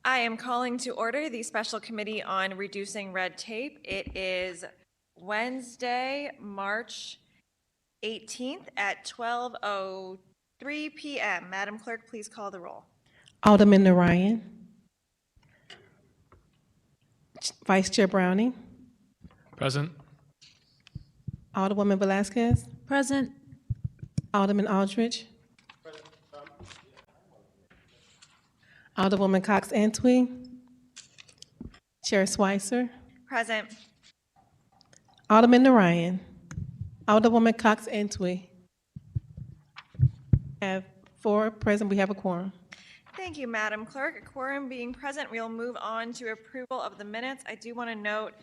I am calling to order the Special Committee on Reducing Red Tape. It is Wednesday, March 18th at 12:03 p.m. Madam Clerk, please call the roll. Alderman Narayan. Vice Chair Browning. Present. Alderwoman Velazquez. Present. Alderman Aldridge. Alderwoman Cox Antwi. Chair Schweitzer. Present. Alderman Narayan. Alderwoman Cox Antwi. Have 4 present. We have a quorum. Thank you, Madam Clerk. A quorum being present, we will move on to approval of the minutes. I do want to note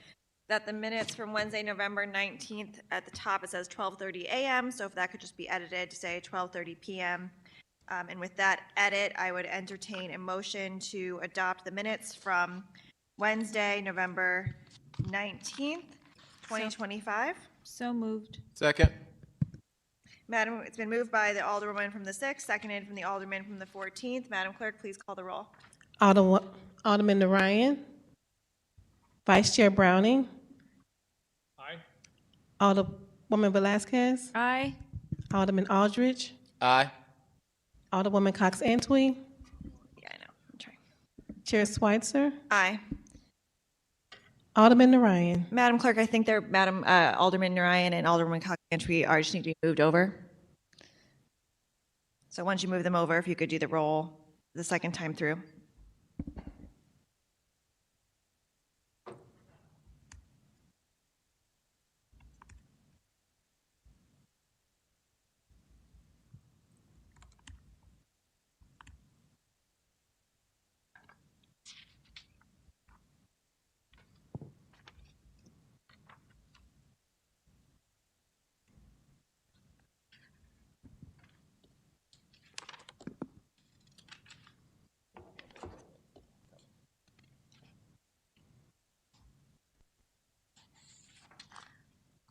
that the minutes from Wednesday, November 19th, at the top it says 12:30 a.m., so if that could just be edited to say 12:30 p.m. And with that edit, I would entertain a motion to adopt the minutes from Wednesday, November 19th, 2025. So moved. Second. Madam, it's been moved by the Alderwoman from the 6th, seconded from the Alderman from the 14th. Madam Clerk, please call the roll. Alderman Narayan. Vice Chair Browning. Aye. Alderwoman Velazquez. Aye. Alderman Aldridge. Aye. Alderwoman Cox Antwi. Yeah, I know. I'm trying. Chair Schweitzer. Aye. Alderman Narayan. Madam Clerk, I think they're Alderman Narayan and Alderwoman Cox Antwi are just need to be moved over. So once you move them over, if you could do the roll the second time through.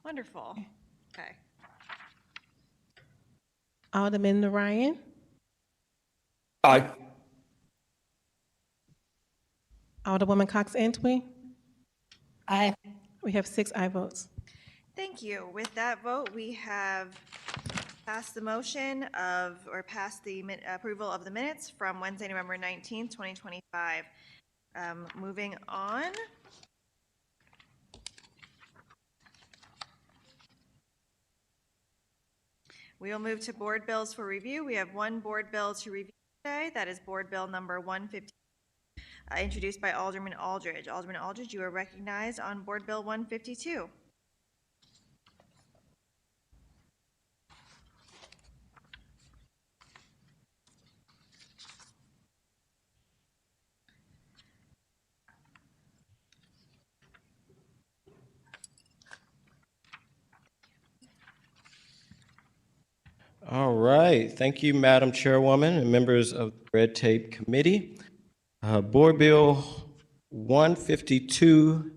Wonderful. Okay. Alderman Narayan. Aye. Alderwoman Cox Antwi. Aye. We have 6 aye votes. Thank you. With that vote, we have passed the motion of, or passed the approval of the minutes from Wednesday, November 19th, 2025. Moving on. We will move to board bills for review. We have one board bill to review today. That is Board Bill number 150, introduced by Alderman Aldridge. Alderman Aldridge, you are recognized on Board Bill 152. All right. Thank you, Madam Chairwoman and members of the Red Tape Committee. Board Bill 152,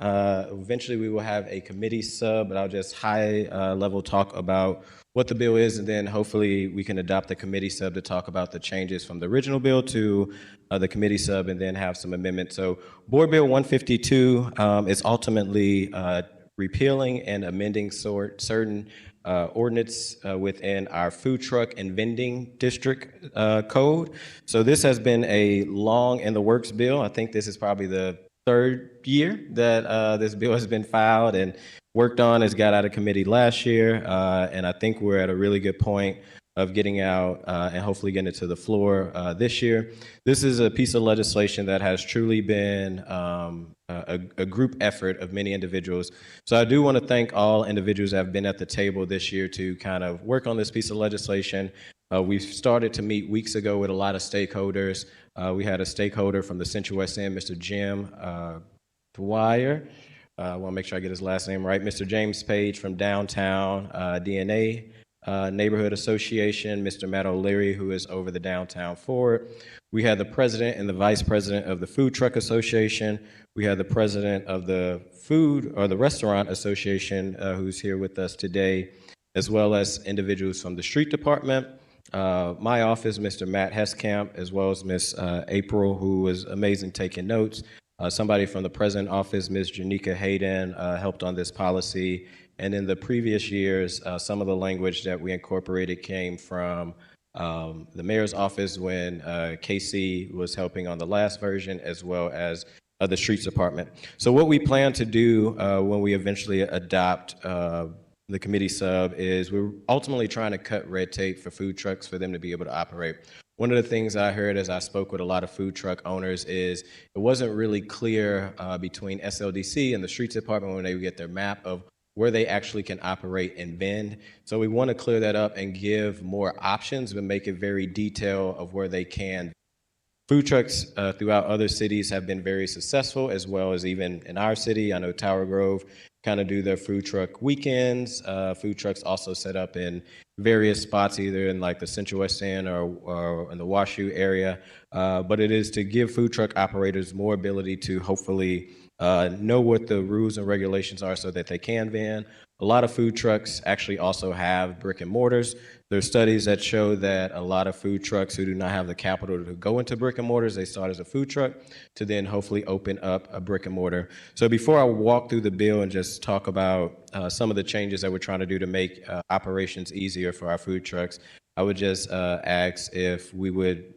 eventually we will have a committee sub, but I'll just high-level talk about what the bill is, and then hopefully we can adopt the committee sub to talk about the changes from the original bill to the committee sub, and then have some amendments. So Board Bill 152 is ultimately repealing and amending certain ordinance within our food truck and vending district code. So this has been a long in the works bill. I think this is probably the 3rd year that this bill has been filed and worked on. It's got out of committee last year, and I think we're at a really good point of getting out and hopefully getting it to the floor this year. This is a piece of legislation that has truly been a group effort of many individuals. So I do want to thank all individuals that have been at the table this year to kind of work on this piece of legislation. We started to meet weeks ago with a lot of stakeholders. We had a stakeholder from the Central West End, Mr. Jim Dwyer. I want to make sure I get his last name right. Mr. James Page from Downtown DNA Neighborhood Association, Mr. Matt O'Leary, who is over the Downtown Forward. We had the president and the vice president of the Food Truck Association. We had the president of the Food or the Restaurant Association, who's here with us today, as well as individuals from the Street Department, my office, Mr. Matt Heskamp, as well as Miss April, who was amazing taking notes. Somebody from the president office, Ms. Janika Hayden, helped on this policy. And in the previous years, some of the language that we incorporated came from the mayor's office when Casey was helping on the last version, as well as the streets department. So what we plan to do when we eventually adopt the committee sub is we're ultimately trying to cut red tape for food trucks for them to be able to operate. One of the things I heard as I spoke with a lot of food truck owners is it wasn't really clear between SLDC and the streets department when they would get their map of where they actually can operate and vend. So we want to clear that up and give more options, but make it very detailed of where they can. Food trucks throughout other cities have been very successful, as well as even in our city. I know Tower Grove kind of do their food truck weekends. Food trucks also set up in various spots, either in like the Central West End or in the Washoe area. But it is to give food truck operators more ability to hopefully know what the rules and regulations are so that they can vend. A lot of food trucks actually also have brick and mortars. There are studies that show that a lot of food trucks who do not have the capital to go into brick and mortars, they start as a food truck to then hopefully open up a brick and mortar. So before I walk through the bill and just talk about some of the changes that we're trying to do to make operations easier for our food trucks, I would just ask if we would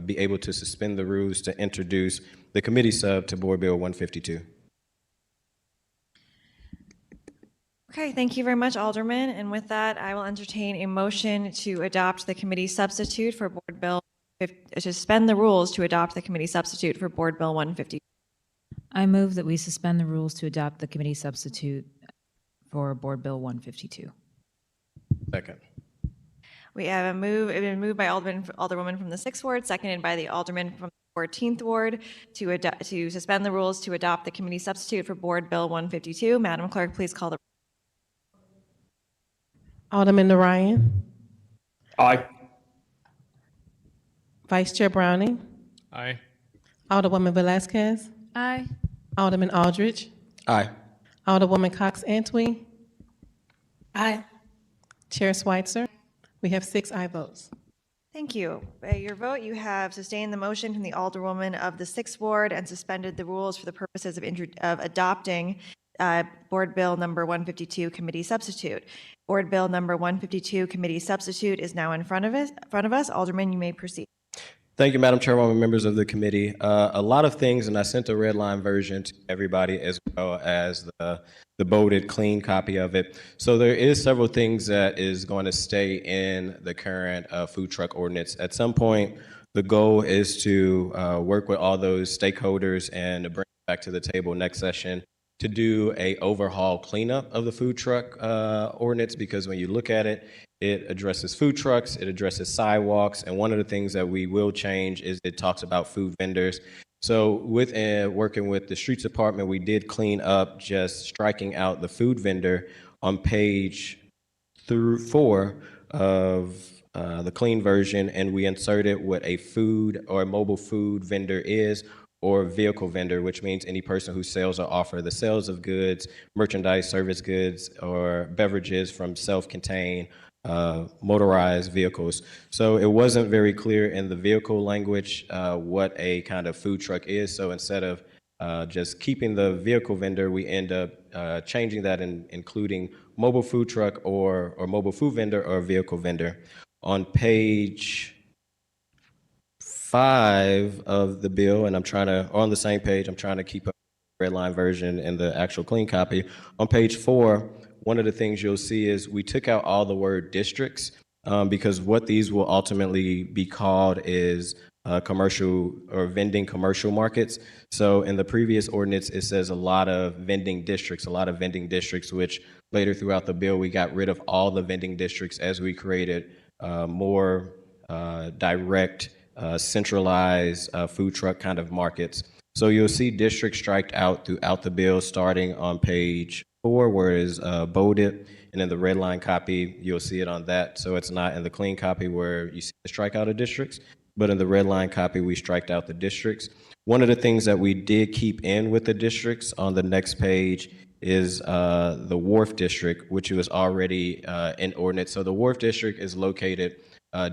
be able to suspend the rules to introduce the committee sub to Board Bill 152. Okay, thank you very much, Alderman. And with that, I will entertain a motion to adopt the committee substitute for Board Bill, to suspend the rules to adopt the committee substitute for Board Bill 152. I move that we suspend the rules to adopt the committee substitute for Board Bill 152. Second. We have it's been moved by Alderwoman from the 6th Ward, seconded by the Alderman from the 14th Ward to suspend the rules to adopt the committee substitute for Board Bill 152. Madam Clerk, please call the Alderman Narayan, Aye. Vice Chair Browning, Aye. Alderwoman Velazquez, Aye. Alderman Aldridge, Aye. Alderwoman Cox Antwi, Aye. Chair Schweitzer. We have 6 aye votes. Thank you. By your vote, you have sustained the motion from the Alderwoman of the 6th Ward and suspended the rules for the purposes of adopting Board Bill number 152 committee substitute. Board Bill number 152 committee substitute is now in front of us. Alderman, you may proceed. Thank you, Madam Chairwoman, members of the committee. A lot of things, and I sent a red line version to everybody as well as the bolded, clean copy of it. So there is several things that is going to stay in the current food truck ordinance. At some point, the goal is to work with all those stakeholders and to bring it back to the table next session to do a overhaul cleanup of the food truck ordinance, because when you look at it, it addresses food trucks, it addresses sidewalks, and one of the things that we will change is it talks about food vendors. So with working with the streets department, we did clean up just striking out the food vendor on page 4 of the clean version, and we inserted what a food or a mobile food vendor is, or vehicle vendor, which means any person who sells or offer the sales of goods, merchandise, service goods, or beverages from self-contained motorized vehicles. So it wasn't very clear in the vehicle language what a kind of food truck is. So instead of just keeping the vehicle vendor, we end up changing that and including mobile food truck or mobile food vendor or vehicle vendor. On page 5 of the bill, and on the same page, I'm trying to keep up the red line version and the actual clean copy. On page 4, one of the things you'll see is we took out all the word districts because what these will ultimately be called is commercial or vending commercial markets. So in the previous ordinance, it says a lot of vending districts, which later throughout the bill, we got rid of all the vending districts as we created more direct centralized food truck kind of markets. So you'll see districts striked out throughout the bill, starting on page 4, where it is bolded, and in the red line copy, you'll see it on that. So it's not in the clean copy where you see the strikeout of districts, but in the red line copy, we striked out the districts. One of the things that we did keep in with the districts on the next page is the Wharf District, which was already in ordinance. So the Wharf District is located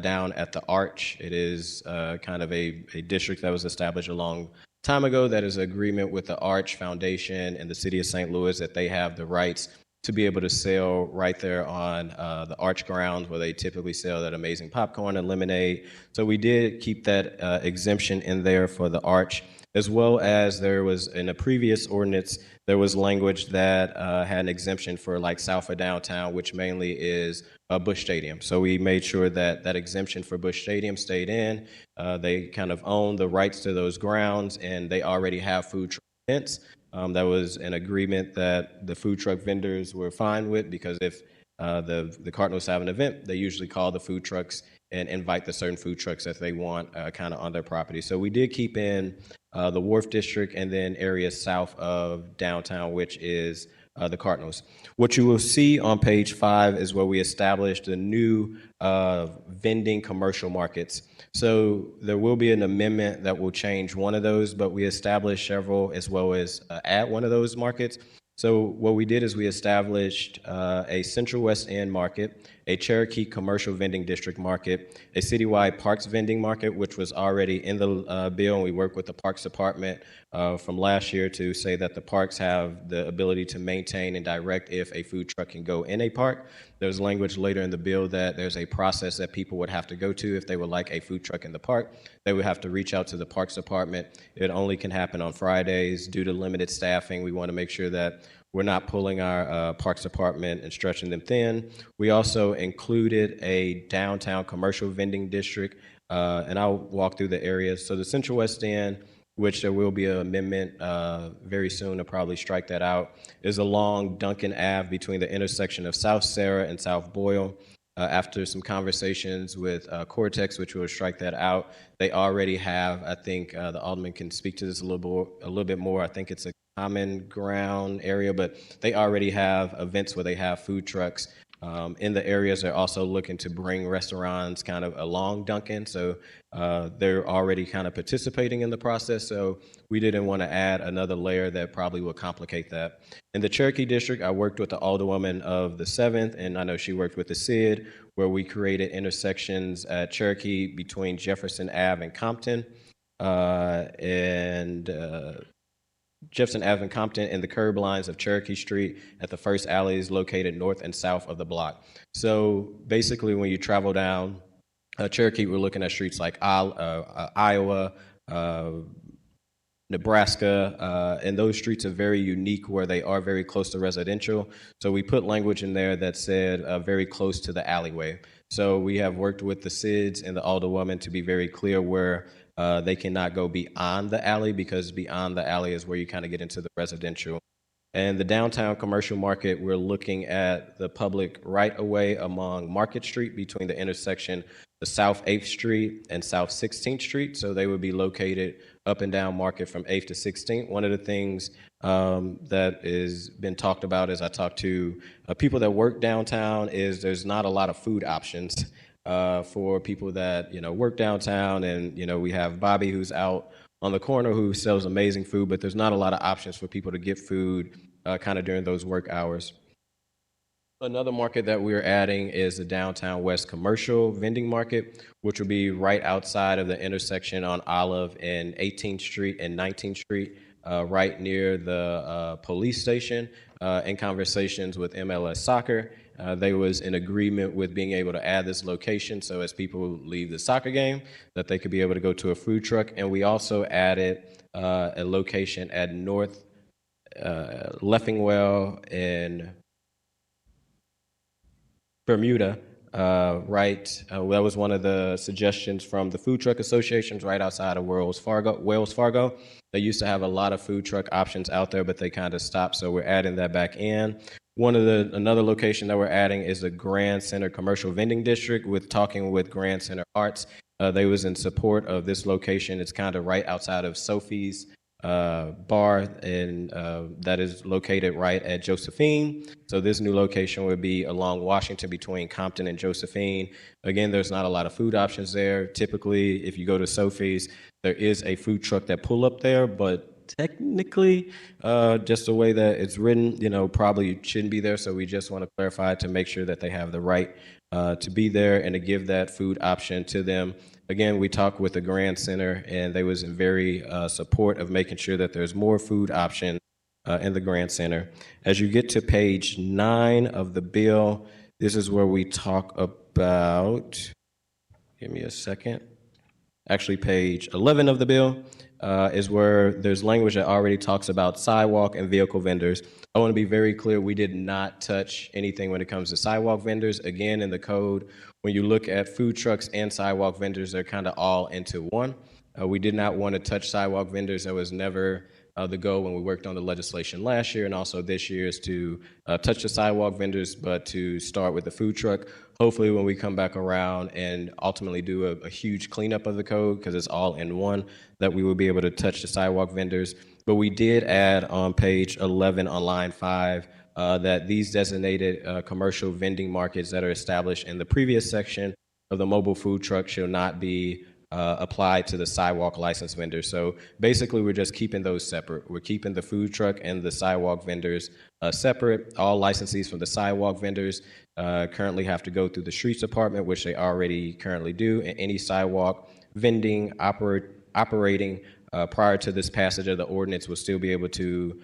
down at the Arch. It is kind of a district that was established a long time ago that is an agreement with the Arch Foundation and the City of St. Louis that they have the rights to be able to sell right there on the Arch grounds where they typically sell that amazing popcorn and lemonade. So we did keep that exemption in there for the Arch, as well as there was in a previous ordinance, there was language that had an exemption for like south of downtown, which mainly is Busch Stadium. So we made sure that that exemption for Busch Stadium stayed in. They kind of own the rights to those grounds, and they already have food truck events. That was an agreement that the food truck vendors were fine with, because if the Cardinals have an event, they usually call the food trucks and invite the certain food trucks that they want kind of on their property. So we did keep in the Wharf District and then areas south of downtown, which is the Cardinals. What you will see on page 5 is where we established the new vending commercial markets. So there will be an amendment that will change one of those, but we established several as well as add one of those markets. So what we did is we established a Central West End market, a Cherokee commercial vending district market, a citywide parks vending market, which was already in the bill, and we worked with the Parks Department from last year to say that the parks have the ability to maintain and direct if a food truck can go in a park. There's language later in the bill that there's a process that people would have to go to if they would like a food truck in the park. They would have to reach out to the Parks Department. It only can happen on Fridays due to limited staffing. We want to make sure that we're not pulling our Parks Department and stretching them thin. We also included a downtown commercial vending district, and I'll walk through the areas. So the Central West End, which there will be an amendment very soon to probably strike that out, is along Duncan Ave between the intersection of South Sarah and South Boyle. After some conversations with Cortex, which will strike that out, they already have, I think the Alderman can speak to this a little bit more. I think it's a common ground area, but they already have events where they have food trucks in the areas. They're also looking to bring restaurants kind of along Duncan, so they're already kind of participating in the process. So we didn't want to add another layer that probably would complicate that. In the Cherokee District, I worked with the Alderwoman of the 7th, and I know she worked with the CID, where we created intersections at Cherokee between Jefferson Ave and Compton, Jefferson Ave and Compton, and the curb lines of Cherokee Street at the first alleys located north and south of the block. So basically, when you travel down Cherokee, we're looking at streets like Iowa, Nebraska, and those streets are very unique where they are very close to residential. So we put language in there that said very close to the alleyway. So we have worked with the CIDs and the Alderwoman to be very clear where they cannot go beyond the alley, because beyond the alley is where you kind of get into the residential. And the downtown commercial market, we're looking at the public right-of-way along Market Street between the intersection of South 8th Street and South 16th Street. So they would be located up and down Market from 8th to 16th. One of the things that has been talked about as I talk to people that work downtown is there's not a lot of food options for people that, work downtown. And, we have Bobby, who's out on the corner, who sells amazing food, but there's not a lot of options for people to get food kind of during those work hours. Another market that we're adding is the Downtown West Commercial Vending Market, which will be right outside of the intersection on Olive and 18th Street and 19th Street, right near the police station. In conversations with MLS Soccer, they was in agreement with being able to add this location, so as people leave the soccer game, that they could be able to go to a food truck. And we also added a location at North Leffingwell and Bermuda, right? That was one of the suggestions from the food truck associations right outside of Wells Fargo. They used to have a lot of food truck options out there, but they kind of stopped, so we're adding that back in. Another location that we're adding is the Grand Center Commercial Vending District. With talking with Grand Center Arts, they was in support of this location. It's kind of right outside of Sophie's bar, and that is located right at Josephine. So this new location would be along Washington between Compton and Josephine. Again, there's not a lot of food options there. Typically, if you go to Sophie's, there is a food truck that pull up there, but technically, just the way that it's written, probably shouldn't be there. So we just want to clarify to make sure that they have the right to be there and to give that food option to them. Again, we talked with the Grand Center, and they was in very support of making sure that there's more food options in the Grand Center. As you get to page 9 of the bill, this is where we talk about, give me a second. Actually, page 11 of the bill is where there's language that already talks about sidewalk and vehicle vendors. I want to be very clear, we did not touch anything when it comes to sidewalk vendors. Again, in the code, when you look at food trucks and sidewalk vendors, they're kind of all into one. We did not want to touch sidewalk vendors. That was never the goal when we worked on the legislation last year, and also this year is to touch the sidewalk vendors, but to start with the food truck. Hopefully when we come back around and ultimately do a huge cleanup of the code, because it's all in one, that we will be able to touch the sidewalk vendors. But we did add on page 11 on line 5 that these designated commercial vending markets that are established in the previous section of the mobile food truck shall not be applied to the sidewalk license vendors. So basically, we're just keeping those separate. We're keeping the food truck and the sidewalk vendors separate. All licensees from the sidewalk vendors currently have to go through the streets department, which they already currently do, and any sidewalk vending operating prior to this passage of the ordinance will still be able to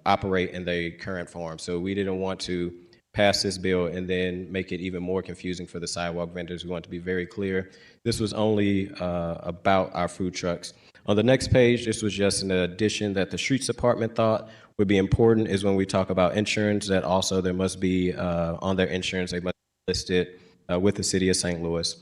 operate in the current form. So we didn't want to pass this bill and then make it even more confusing for the sidewalk vendors. We want to be very clear. This was only about our food trucks. On the next page, this was just an addition that the streets department thought would be important, is when we talk about insurance, that also there must be on their insurance, they must be listed with the city of St. Louis.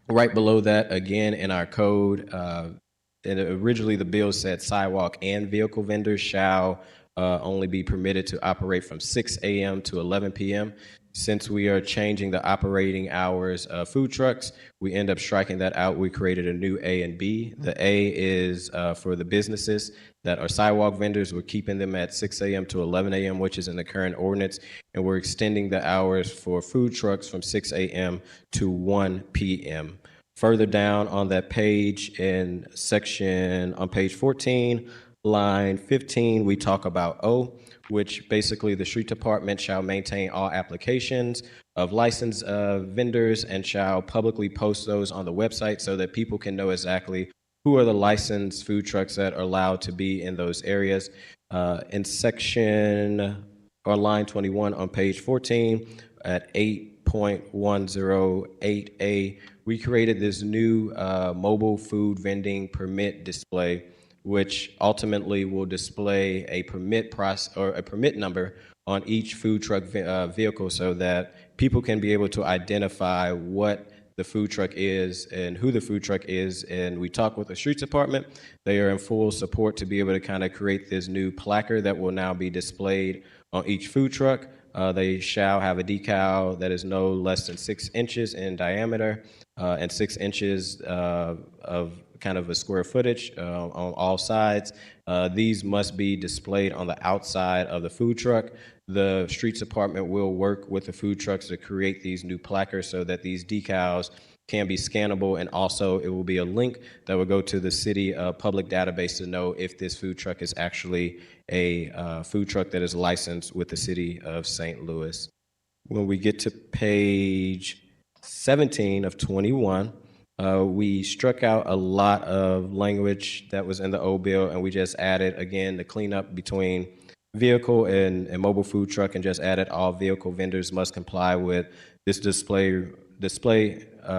Right below that, again, in our code, and originally the bill said sidewalk and vehicle vendors shall only be permitted to operate from 6 a.m. to 11 p.m. Since we are changing the operating hours of food trucks, we end up striking that out. We created a new A and B. The A is for the businesses that are sidewalk vendors. We're keeping them at 6 a.m. to 11 a.m., which is in the current ordinance, and we're extending the hours for food trucks from 6 a.m. to 1 p.m. Further down on that page, in section on page 14, line 15, we talk about O, which basically the street department shall maintain all applications of licensed vendors and shall publicly post those on the website so that people can know exactly who are the licensed food trucks that are allowed to be in those areas. In section or line 21 on page 14 at 8.108A, we created this new mobile food vending permit display, which ultimately will display a permit process or a permit number on each food truck vehicle so that people can be able to identify what the food truck is and who the food truck is. And we talked with the streets department. They are in full support to be able to kind of create this new placard that will now be displayed on each food truck. They shall have a decal that is no less than 6 inches in diameter and 6 inches of kind of a square footage on all sides. These must be displayed on the outside of the food truck. The streets department will work with the food trucks to create these new placards so that these decals can be scannable, and also it will be a link that will go to the city public database to know if this food truck is actually a food truck that is licensed with the city of St. Louis. When we get to page 17 of 21, we struck out a lot of language that was in the old bill, and we just added, again, the cleanup between vehicle and mobile food truck, and just added all vehicle vendors must comply with this display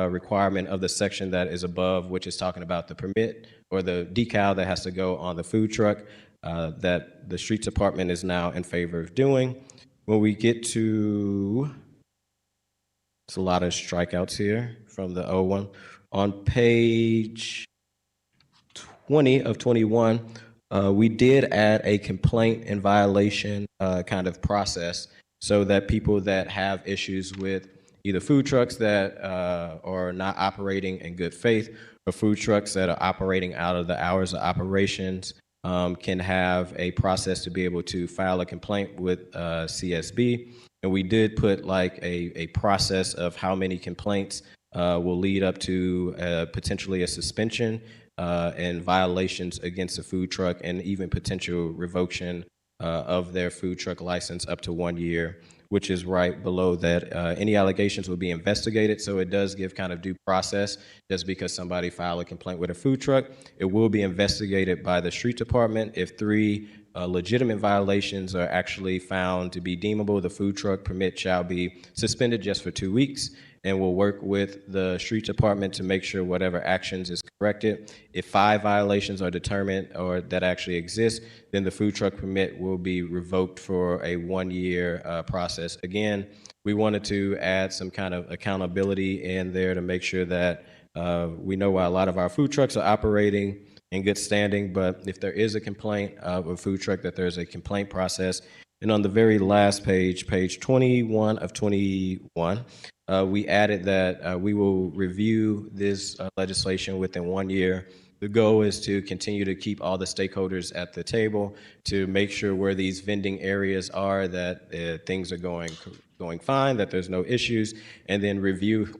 requirement of the section that is above, which is talking about the permit or the decal that has to go on the food truck that the streets department is now in favor of doing. When we get to, it's a lot of strikeouts here from the old one. On page 20 of 21, we did add a complaint and violation kind of process so that people that have issues with either food trucks that are not operating in good faith or food trucks that are operating out of the hours of operations can have a process to be able to file a complaint with CSB. And we did put like a process of how many complaints will lead up to potentially a suspension. and violations against a food truck, and even potential revocation of their food truck license up to 1 year, which is right below that. Any allegations will be investigated, so it does give kind of due process. Just because somebody filed a complaint with a food truck, it will be investigated by the street department. If 3 legitimate violations are actually found to be deemable, the food truck permit shall be suspended just for 2 weeks, and we'll work with the street department to make sure whatever actions is corrected. If 5 violations are determined or that actually exist, then the food truck permit will be revoked for a 1-year process. Again, we wanted to add some kind of accountability in there to make sure that we know why a lot of our food trucks are operating in good standing, but if there is a complaint of a food truck, that there's a complaint process. And on the very last page, page 21 of 21, we added that we will review this legislation within 1 year. The goal is to continue to keep all the stakeholders at the table to make sure where these vending areas are, that things are going fine, that there's no issues, and then review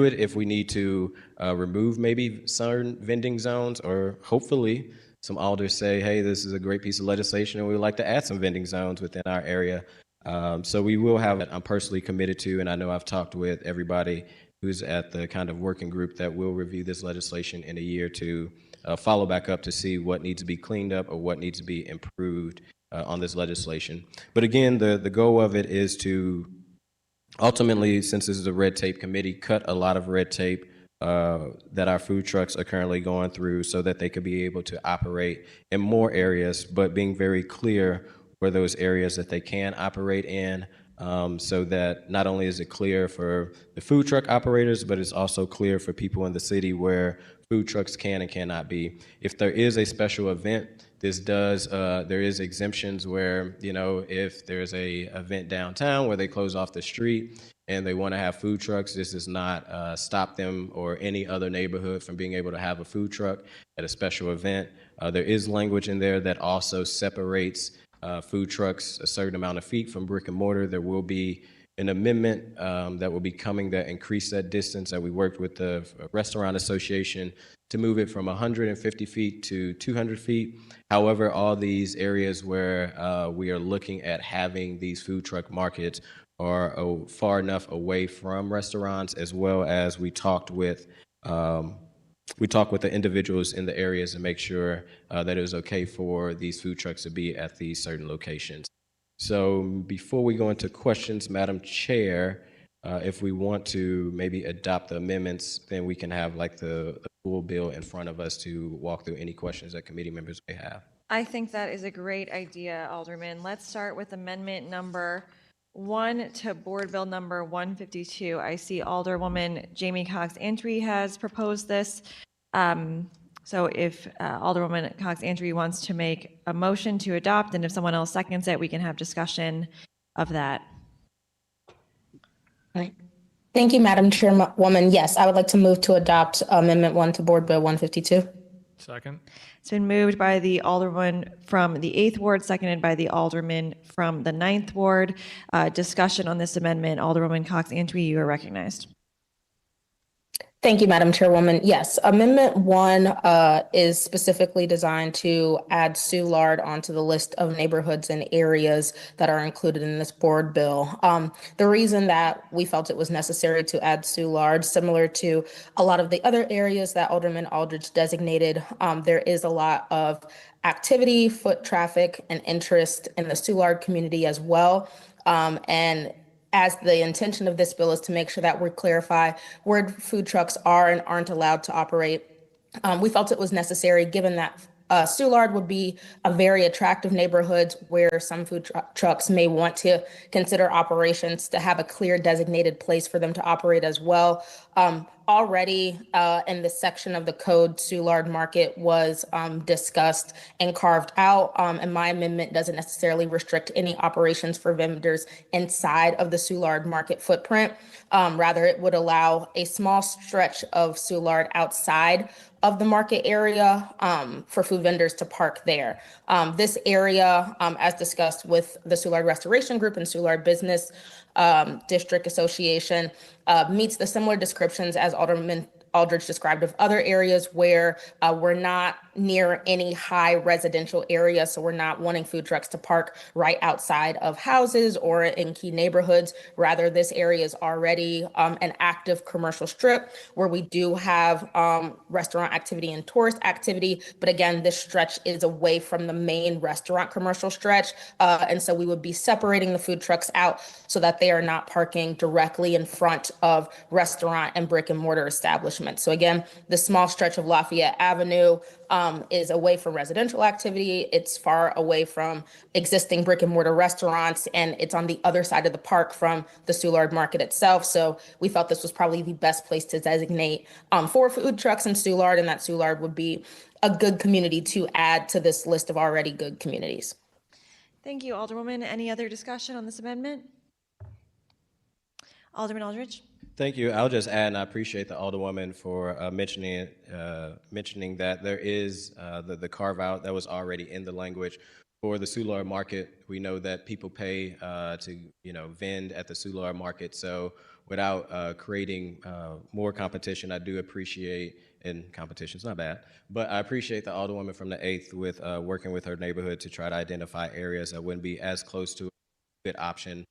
it if we need to remove maybe certain vending zones, or hopefully some alders say, hey, this is a great piece of legislation and we'd like to add some vending zones within our area. So we will have it. I'm personally committed to, and I know I've talked with everybody who's at the kind of working group that will review this legislation in a year to follow back up to see what needs to be cleaned up or what needs to be improved on this legislation. But again, the goal of it is to ultimately, since this is a red tape committee, cut a lot of red tape that our food trucks are currently going through so that they could be able to operate in more areas, but being very clear where those areas that they can operate in, so that not only is it clear for the food truck operators, but it's also clear for people in the city where food trucks can and cannot be. If there is a special event, there is exemptions where, if there's a event downtown where they close off the street and they want to have food trucks, this does not stop them or any other neighborhood from being able to have a food truck at a special event. There is language in there that also separates food trucks a certain amount of feet from brick and mortar. There will be an amendment that will be coming that increase that distance, that we worked with the Restaurant Association to move it from 150 feet to 200 feet. However, all these areas where we are looking at having these food truck markets are far enough away from restaurants, as well as we talked with the individuals in the areas to make sure that it was okay for these food trucks to be at these certain locations. So before we go into questions, Madam Chair, if we want to maybe adopt the amendments, then we can have like the full bill in front of us to walk through any questions that committee members may have. I think that is a great idea, Alderman. Let's start with amendment number 1 to Board Bill number 152. I see Alderwoman Jamie Cox Antwi has proposed this. So if Alderwoman Cox Antwi wants to make a motion to adopt, and if someone else seconds it, we can have discussion of that. Right. Thank you, Madam Chairwoman. Yes, I would like to move to adopt Amendment 1 to Board Bill 152. Second. It's been moved by the Alderman from the 8th Ward, seconded by the Alderman from the 9th Ward. Discussion on this amendment. Alderwoman Cox Antwi, you are recognized. Thank you, Madam Chairwoman. Yes, Amendment 1 is specifically designed to add Soulard onto the list of neighborhoods and areas that are included in this board bill. The reason that we felt it was necessary to add Soulard, similar to a lot of the other areas that Alderman Aldridge designated, there is a lot of activity, foot traffic, and interest in the Soulard community as well. And as the intention of this bill is to make sure that we clarify where food trucks are and aren't allowed to operate, we felt it was necessary, given that Soulard would be a very attractive neighborhood where some food trucks may want to consider operations, to have a clear designated place for them to operate as well. Already in this section of the code, Soulard Market was discussed and carved out, and my amendment doesn't necessarily restrict any operations for vendors inside of the Soulard Market footprint. Rather, it would allow a small stretch of Soulard outside of the market area for food vendors to park there. This area, as discussed with the Soulard Restoration Group and Soulard Business District Association, meets the similar descriptions as Alderman Aldridge described of other areas where we're not near any high residential area. So we're not wanting food trucks to park right outside of houses or in key neighborhoods. Rather, this area is already an active commercial strip where we do have restaurant activity and tourist activity. But again, this stretch is away from the main restaurant commercial stretch. And so we would be separating the food trucks out so that they are not parking directly in front of restaurant and brick and mortar establishments. So again, the small stretch of Lafayette Avenue is away from residential activity. It's far away from existing brick and mortar restaurants, and it's on the other side of the park from the Soulard Market itself. So we felt this was probably the best place to designate for food trucks in Soulard, and that Soulard would be a good community to add to this list of already good communities. Thank you, Alderwoman. Any other discussion on this amendment? Alderman Aldridge? Thank you. I'll just add, and I appreciate the Alderwoman for mentioning that there is the carve-out that was already in the language for the Soulard Market. We know that people pay to vend at the Soulard Market. So without creating more competition, I do appreciate, and competition's not bad, but I appreciate the Alderwoman from the 8th with working with her neighborhood to try to identify areas that wouldn't be as close to a good option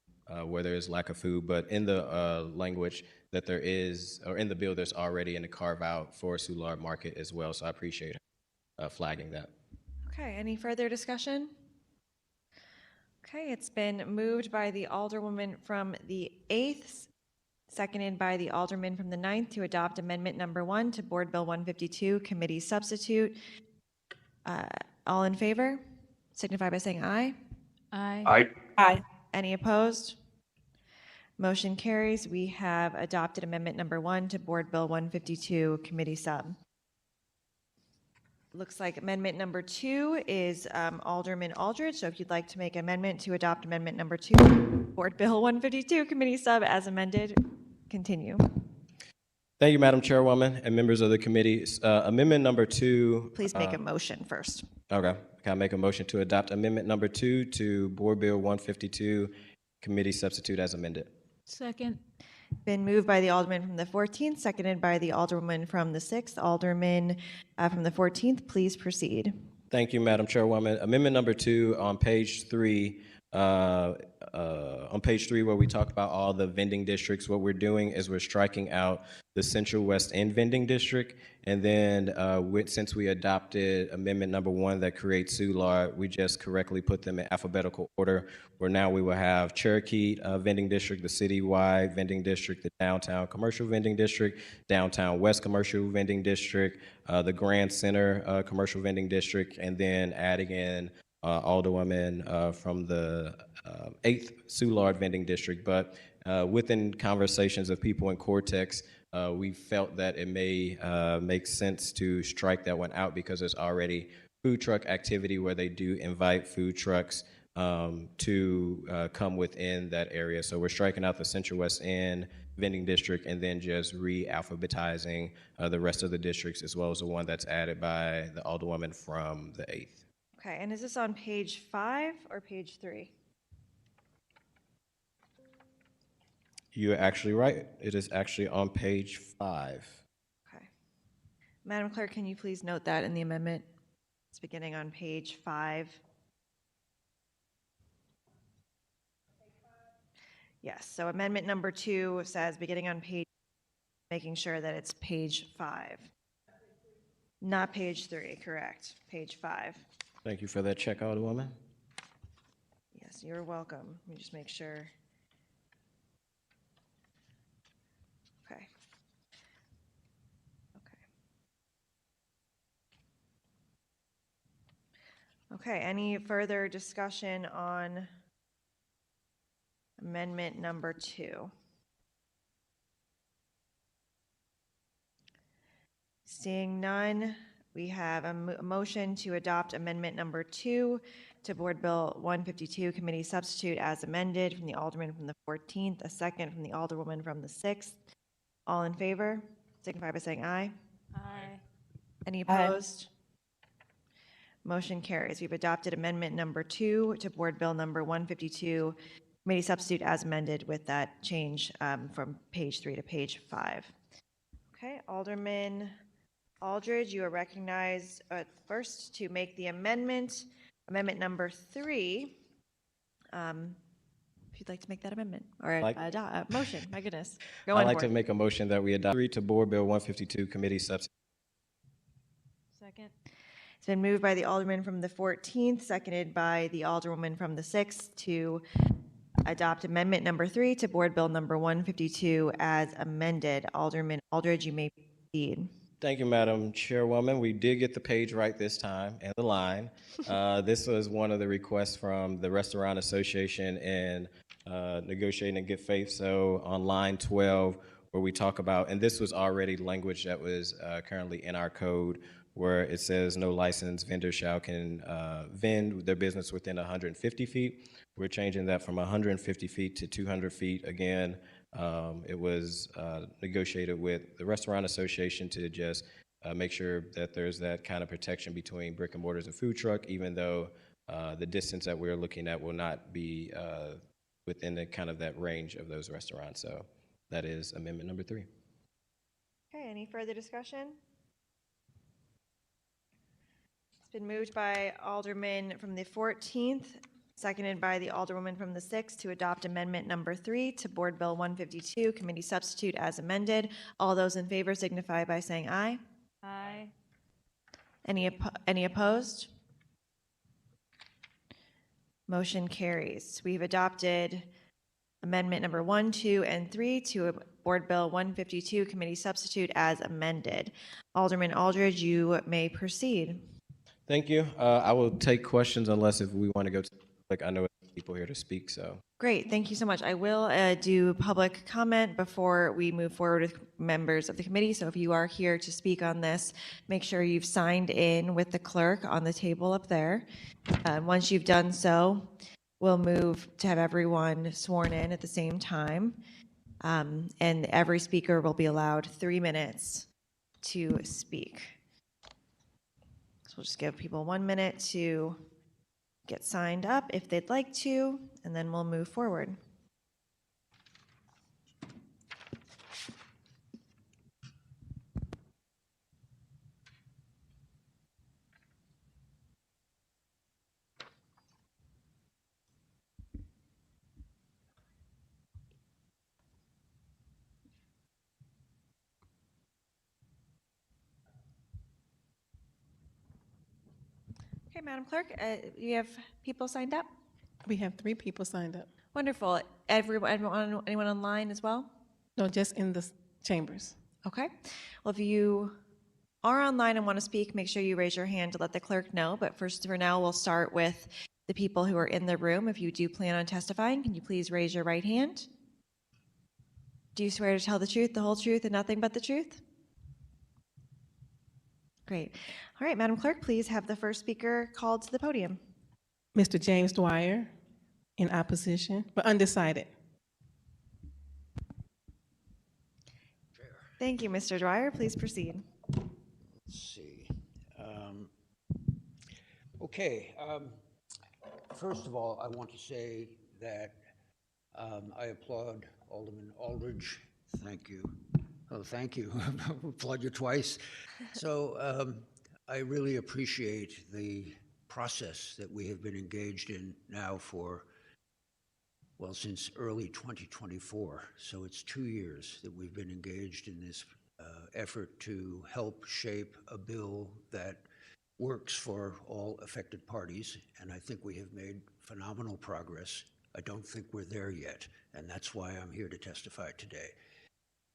where there is lack of food, but in the language that there is, or in the bill, there's already in the carve out for Soulard Market as well. So I appreciate flagging that. Okay, any further discussion? Okay, it's been moved by the Alderwoman from the 8th, seconded by the Alderman from the 9th to adopt Amendment Number 1 to Board Bill 152, Committee Substitute. All in favor, signify by saying aye. Aye. Aye. Any opposed? Motion carries. We have adopted Amendment Number 1 to Board Bill 152, Committee Sub. Looks like Amendment Number 2 is Alderman Aldridge. So if you'd like to make amendment to adopt Amendment Number 2, Board Bill 152, Committee Sub as amended, continue. Thank you, Madam Chairwoman and members of the committee. Amendment Number 2. Please make a motion first. Okay. Can I make a motion to adopt Amendment Number 2 to Board Bill 152, Committee Substitute as amended? Second. Been moved by the Alderman from the 14th, seconded by the Alderwoman from the 6th. Alderman from the 14th, please proceed. Thank you, Madam Chairwoman. Amendment Number 2 on page 3. On page 3, where we talk about all the vending districts, what we're doing is we're striking out the Central West End vending district, and then since we adopted Amendment Number 1 that creates Soulard, we just correctly put them in alphabetical order, where now we will have Cherokee vending district, the citywide vending district, the downtown commercial vending district, downtown west commercial vending district, the Grand Center commercial vending district, and then adding in Alderwoman from the 8th Soulard vending district. But within conversations of people in Cortex, we felt that it may make sense to strike that one out because there's already food truck activity where they do invite food trucks to come within that area. So we're striking out the Central West End vending district and then just re-alphabetizing the rest of the districts, as well as the one that's added by the Alderwoman from the 8th. Okay, and is this on page 5 or page 3? You're actually right. It is actually on page 5. Okay. Madam Clerk, can you please note that in the amendment? It's beginning on page 5. Yes, so Amendment Number 2 says beginning on page, making sure that it's page 5. Not page 3, correct, page 5. Thank you for that check, Alderwoman. Yes, you're welcome. Let me just make sure. Okay. Okay, any further discussion on Amendment Number 2? Seeing none, we have a motion to adopt Amendment Number 2 to Board Bill 152, Committee Substitute as amended from the Alderman from the 14th, a second from the Alderwoman from the 6th. All in favor, signify by saying aye. Aye. Any opposed? Motion carries. We've adopted Amendment Number 2 to Board Bill Number 152, Committee Substitute as amended with that change from page 3 to page 5. Okay, Alderman Aldridge, you are recognized first to make the amendment number 3. If you'd like to make that amendment, or motion, my goodness. Go I'd on like for to it. make a motion that we adopt 3 to Board Bill 152 Committee Substitute. Second. It's been moved by the Alderman from the 14th, seconded by the Alderwoman from the 6th to adopt amendment number 3 to Board Bill number 152 as amended. Alderman Aldridge, you may proceed. Thank you, Madam Chairwoman. We did get the page right this time and the line. This was one of the requests from the Restaurant Association in negotiating in good faith. So on line 12, where we talk about, and this was already language that was currently in our code, where it says no licensed vendor can vend their business within 150 feet. We're changing that from 150 feet to 200 feet. Again, it was negotiated with the Restaurant Association to just make sure that there's that kind of protection between brick and mortars and food truck, even though the distance that we're looking at will not be within the kind of that range of those restaurants. So that is amendment number 3. Okay, any further discussion? It's been moved by Alderman from the 14th, seconded by the Alderwoman from the 6th to adopt amendment number 3 to Board Bill 152, Committee Substitute as amended. All those in favor signify by saying aye. Aye. Any opposed? Motion carries. We've adopted amendment number 1, 2, and 3 to Board Bill 152, Committee Substitute as amended. Alderman Aldridge, you may proceed. Thank you. I will take questions unless if we want to go to, like, I know people here to speak, so. Great, thank you so much. I will do public comment before we move forward with members of the committee. So if you are here to speak on this, make sure you've signed in with the clerk on the table up there. Once you've done so, we'll move to have everyone sworn in at the same time. And every speaker will be allowed 3 minutes to speak. So we'll just give people 1 minute to get signed up if they'd like to, and then we'll move forward. Okay, Madam Clerk, you have people signed up? We have 3 people signed up. Wonderful. Anyone online as well? No, just in the chambers. Okay. Well, if you are online and want to speak, make sure you raise your hand to let the clerk know. But first, for now, we'll start with the people who are in the room. If you do plan on testifying, can you please raise your right hand? Do you swear to tell the truth, the whole truth, and nothing but the truth? Great. All right, Madam Clerk, please have the first speaker called to the podium. Mr. James Dwyer, in opposition, but undecided. Thank you, Mr. Dwyer. Please proceed. Let's see. Okay. First of all, I want to say that I applaud Alderman Aldridge. Thank you. Oh, thank you. Applaud you twice. So I really appreciate the process that we have been engaged in now for, well, since early 2024. So it's 2 years that we've been engaged in this effort to help shape a bill that works for all affected parties. And I think we have made phenomenal progress. I don't think we're there yet, and that's why I'm here to testify today.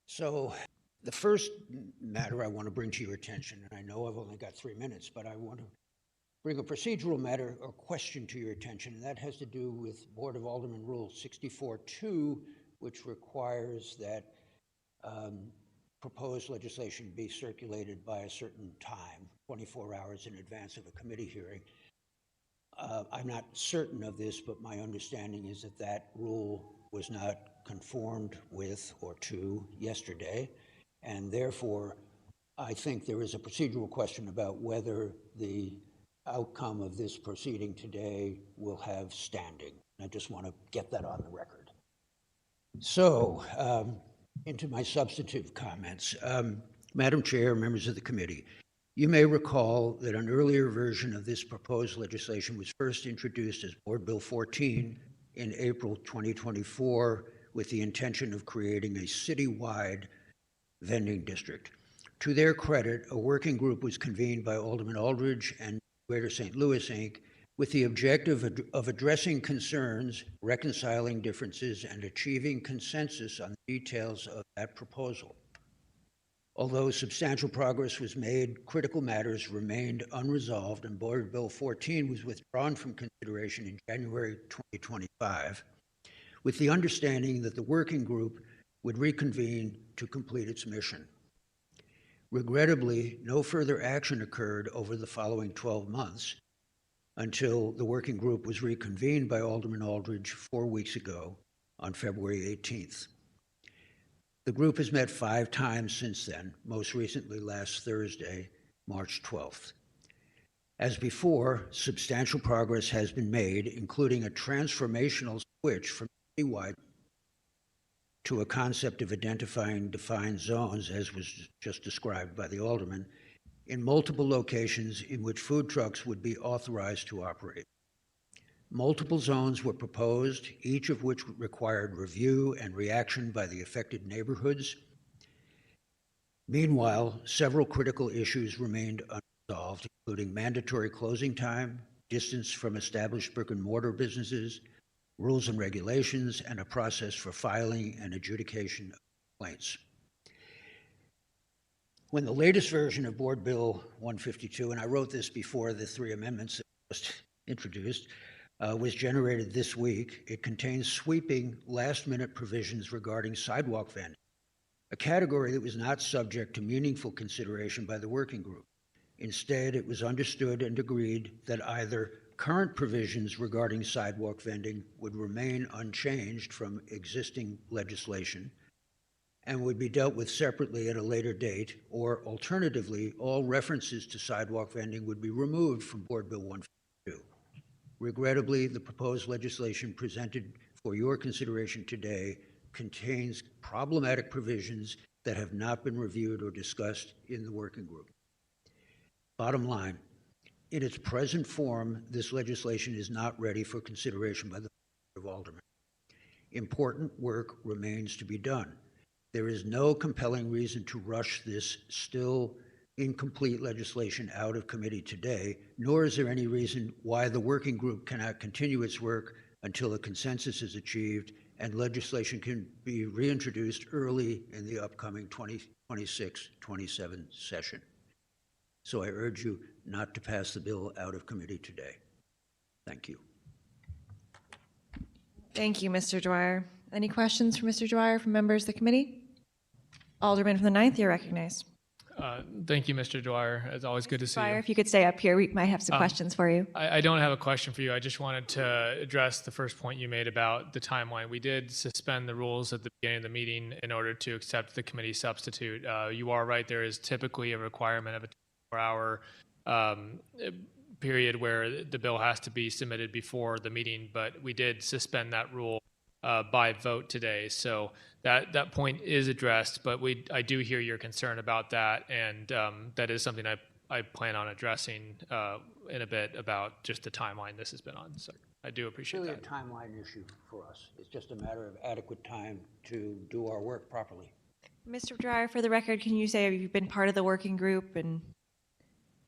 So the first matter I want to bring to your attention, and I know I've only got 3 minutes, but I want to bring a procedural matter or question to your attention, and that has to do with Board of Aldermen Rule 64-2, which requires that proposed legislation be circulated by a certain time, 24 hours in advance of a committee hearing. I'm not certain of this, but my understanding is that that rule was not conformed with or to yesterday, and therefore I think there is a procedural question about whether the outcome of this proceeding today will have standing. I just want to get that on the record. So, into my substantive comments. Madam Chair, members of the committee, you may recall that an earlier version of this proposed legislation was first introduced as Board Bill 14 in April 2024 with the intention of creating a citywide vending district. To their credit, a working group was convened by Alderman Aldridge and Greater St. Louis, Inc., with the objective of addressing concerns, reconciling differences, and achieving consensus on the details of that proposal. Although substantial progress was made, critical matters remained unresolved, and Board Bill 14 was withdrawn from consideration in January 2025, with the understanding that the working group would reconvene to complete its mission. Regrettably, no further action occurred over the following 12 months until the working group was reconvened by Alderman Aldridge 4 weeks ago on February 18th. The group has met 5 times since then, most recently last Thursday, March 12th. As before, substantial progress has been made, including a transformational switch from citywide to a concept of identifying defined zones, as was just described by the alderman, in multiple locations in which food trucks would be authorized to operate. Multiple zones were proposed, each of which required review and reaction by the affected neighborhoods. Meanwhile, several critical issues remained unresolved, including mandatory closing time, distance from established brick-and-mortar businesses, rules and regulations, and a process for filing and adjudication of complaints. When the latest version of Board Bill 152, and I wrote this before the 3 amendments that were just introduced, was generated this week, it contains sweeping last-minute provisions regarding sidewalk vending, a category that was not subject to meaningful consideration by the working group. Instead, it was understood and agreed that either current provisions regarding sidewalk vending would remain unchanged from existing legislation and would be dealt with separately at a later date, or alternatively, all references to sidewalk vending would be removed from Board Bill 152. Regrettably, the proposed legislation presented for your consideration today contains problematic provisions that have not been reviewed or discussed in the working group. Bottom line, in its present form, this legislation is not ready for consideration by the Board of Aldermen. Important work remains to be done. There is no compelling reason to rush this still incomplete legislation out of committee today, nor is there any reason why the working group cannot continue its work until a consensus is achieved and legislation can be reintroduced early in the upcoming 2026-27 session. So I urge you not to pass the bill out of committee today. Thank you. Thank you, Mr. Dwyer. Any questions for Mr. Dwyer from members of the committee? Alderman from the 9th, you're recognized. Thank you, Mr. Dwyer. It's always good to see Dwyer, you. if you could stay up here, we might have some questions for you. I don't have a question for you. I just wanted to address the first point you made about the timeline. We did suspend the rules at the beginning of the meeting in order to accept the committee substitute. You are right. There is typically a requirement of a 24-hour period where the bill has to be submitted before the meeting, but we did suspend that rule by vote today. So that point is addressed, but I do hear your concern about that, and that is something I plan on addressing in a bit about just the timeline this has been on. So I do appreciate It's really that. a timeline issue for us. It's just a matter of adequate time to do our work properly. Mr. Dwyer, for the record, can you say you've been part of the working group and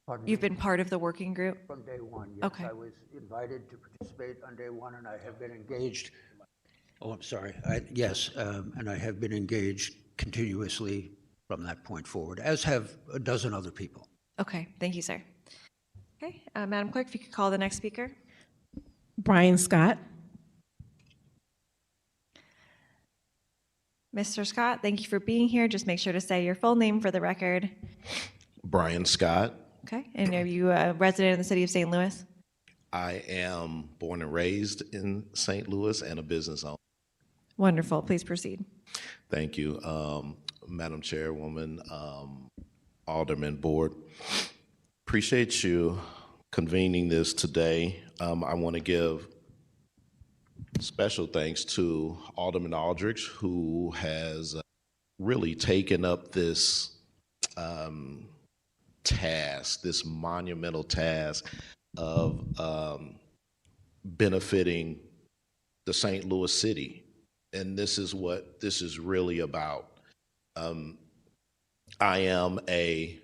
Pardon you've me? been part of the working group? From day one, yes. Okay. I was invited to participate on day one, and I have been engaged. Oh, I'm sorry. Yes, and I have been engaged continuously from that point forward, as have a dozen other people. Okay, thank you, sir. Okay, Madam Clerk, if you could call the next speaker. Brian Scott. Mr. Scott, thank you for being here. Just make sure to say your full name for the record. Brian Scott. Okay, and are you a resident of the city of St. Louis? I am born and raised in St. Louis and a business owner. Wonderful, please proceed. Thank you, Madam Chairwoman, Alderman Board. Appreciate you convening this today. I want to give special thanks to Alderman Aldridge, who has really taken up this task, this monumental task of benefiting the St. Louis city. And this is what this is really about. I am a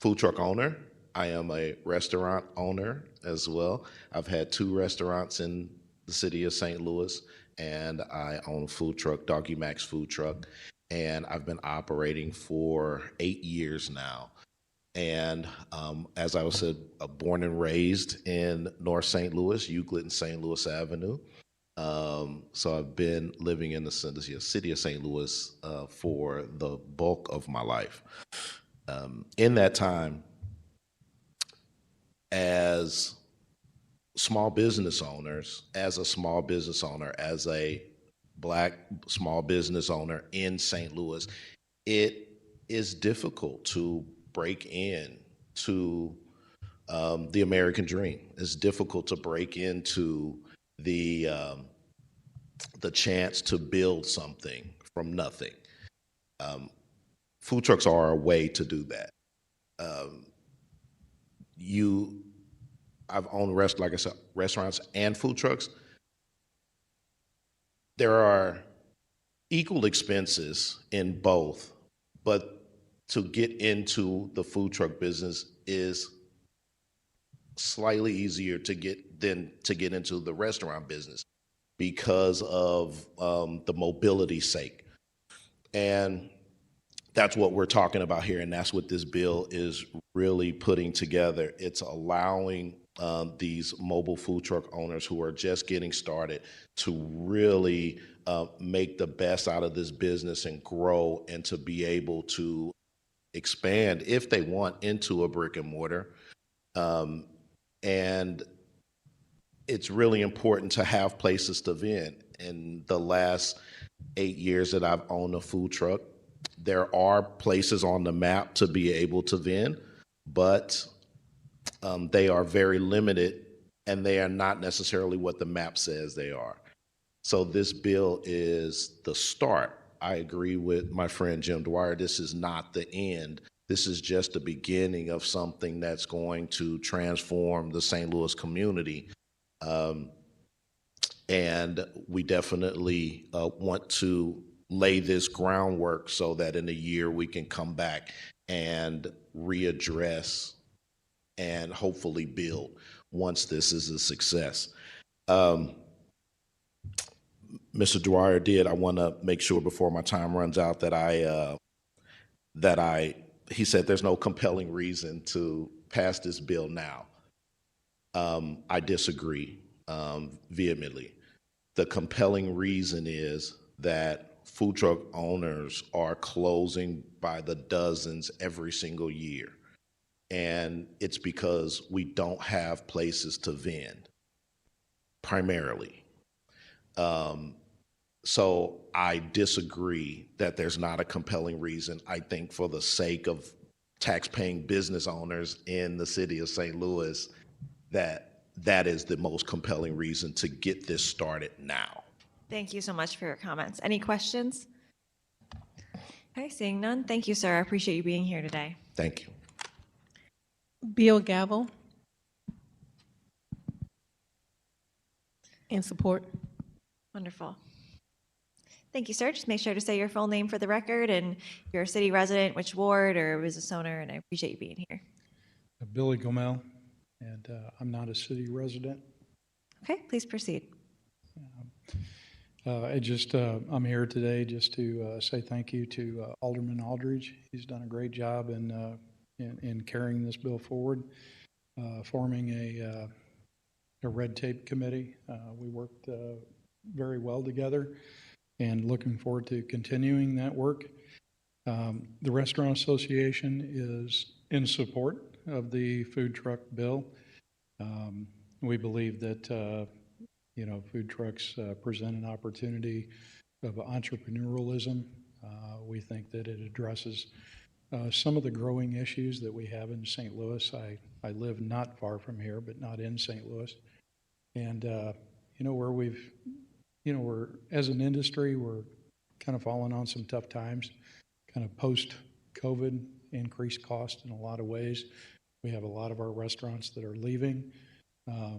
food truck owner. I am a restaurant owner as well. I've had 2 restaurants in the city of St. Louis, and I own a food truck, Doggy Mac's food truck, and I've been operating for 8 years now. And as I was said, born and raised in North St. Louis, Euclid and St. Louis Avenue. So I've been living in the city of St. Louis for the bulk of my life. In that time, as small business owners, as a small business owner, as a Black small business owner in St. Louis, it is difficult to break in to the American dream. It's difficult to break into the chance to build something from nothing. Food trucks are a way to do that. I've owned like I said, restaurants and food trucks. There are equal expenses in both, but to get into the food truck business is slightly easier than to get into the restaurant business because of the mobility sake. And that's what we're talking about here, and that's what this bill is really putting together. It's allowing these mobile food truck owners who are just getting started to really make the best out of this business and grow, and to be able to expand if they want into a brick and mortar. And it's really important to have places to vend. In the last 8 years that I've owned a food truck, there are places on the map to be able to vend, but they are very limited, and they are not necessarily what the map says they are. So this bill is the start. I agree with my friend Jim Dwyer. This is not the end. This is just the beginning of something that's going to transform the St. Louis community. And we definitely want to lay this groundwork so that in a year we can come back and readdress and hopefully build once this is a success. Mr. Dwyer I want to make sure before my time runs out that he said there's no compelling reason to pass this bill now. I disagree vehemently. The compelling reason is that food truck owners are closing by the dozens every single year. And it's because we don't have places to vend, primarily. So I disagree that there's not a compelling reason. I think for the sake of tax-paying business owners in the city of St. Louis, that is the most compelling reason to get this started now. Thank you so much for your comments. Any questions? Okay, seeing none. Thank you, sir. I appreciate you being here today. Thank you. Bill Gavel. In support. Wonderful. Thank you, sir. Just make sure to say your full name for the record, and you're a city resident, which ward or business owner, and I appreciate you being here. Billy Gomel, and I'm not a city resident. Okay, please proceed. I'm here today just to say thank you to Alderman Aldridge. He's done a great job in carrying this bill forward, forming a red tape committee. We worked very well together, and looking forward to continuing that work. The Restaurant Association is in support of the food truck bill. We believe that food trucks present an opportunity of entrepreneurialism. We think that it addresses some of the growing issues that we have in St. Louis. I live not far from here, but not in St. Louis. And, we're, as an industry, we're kind of falling on some tough times, kind of COVID increased cost in a lot of ways. We have a lot of our restaurants that are leaving.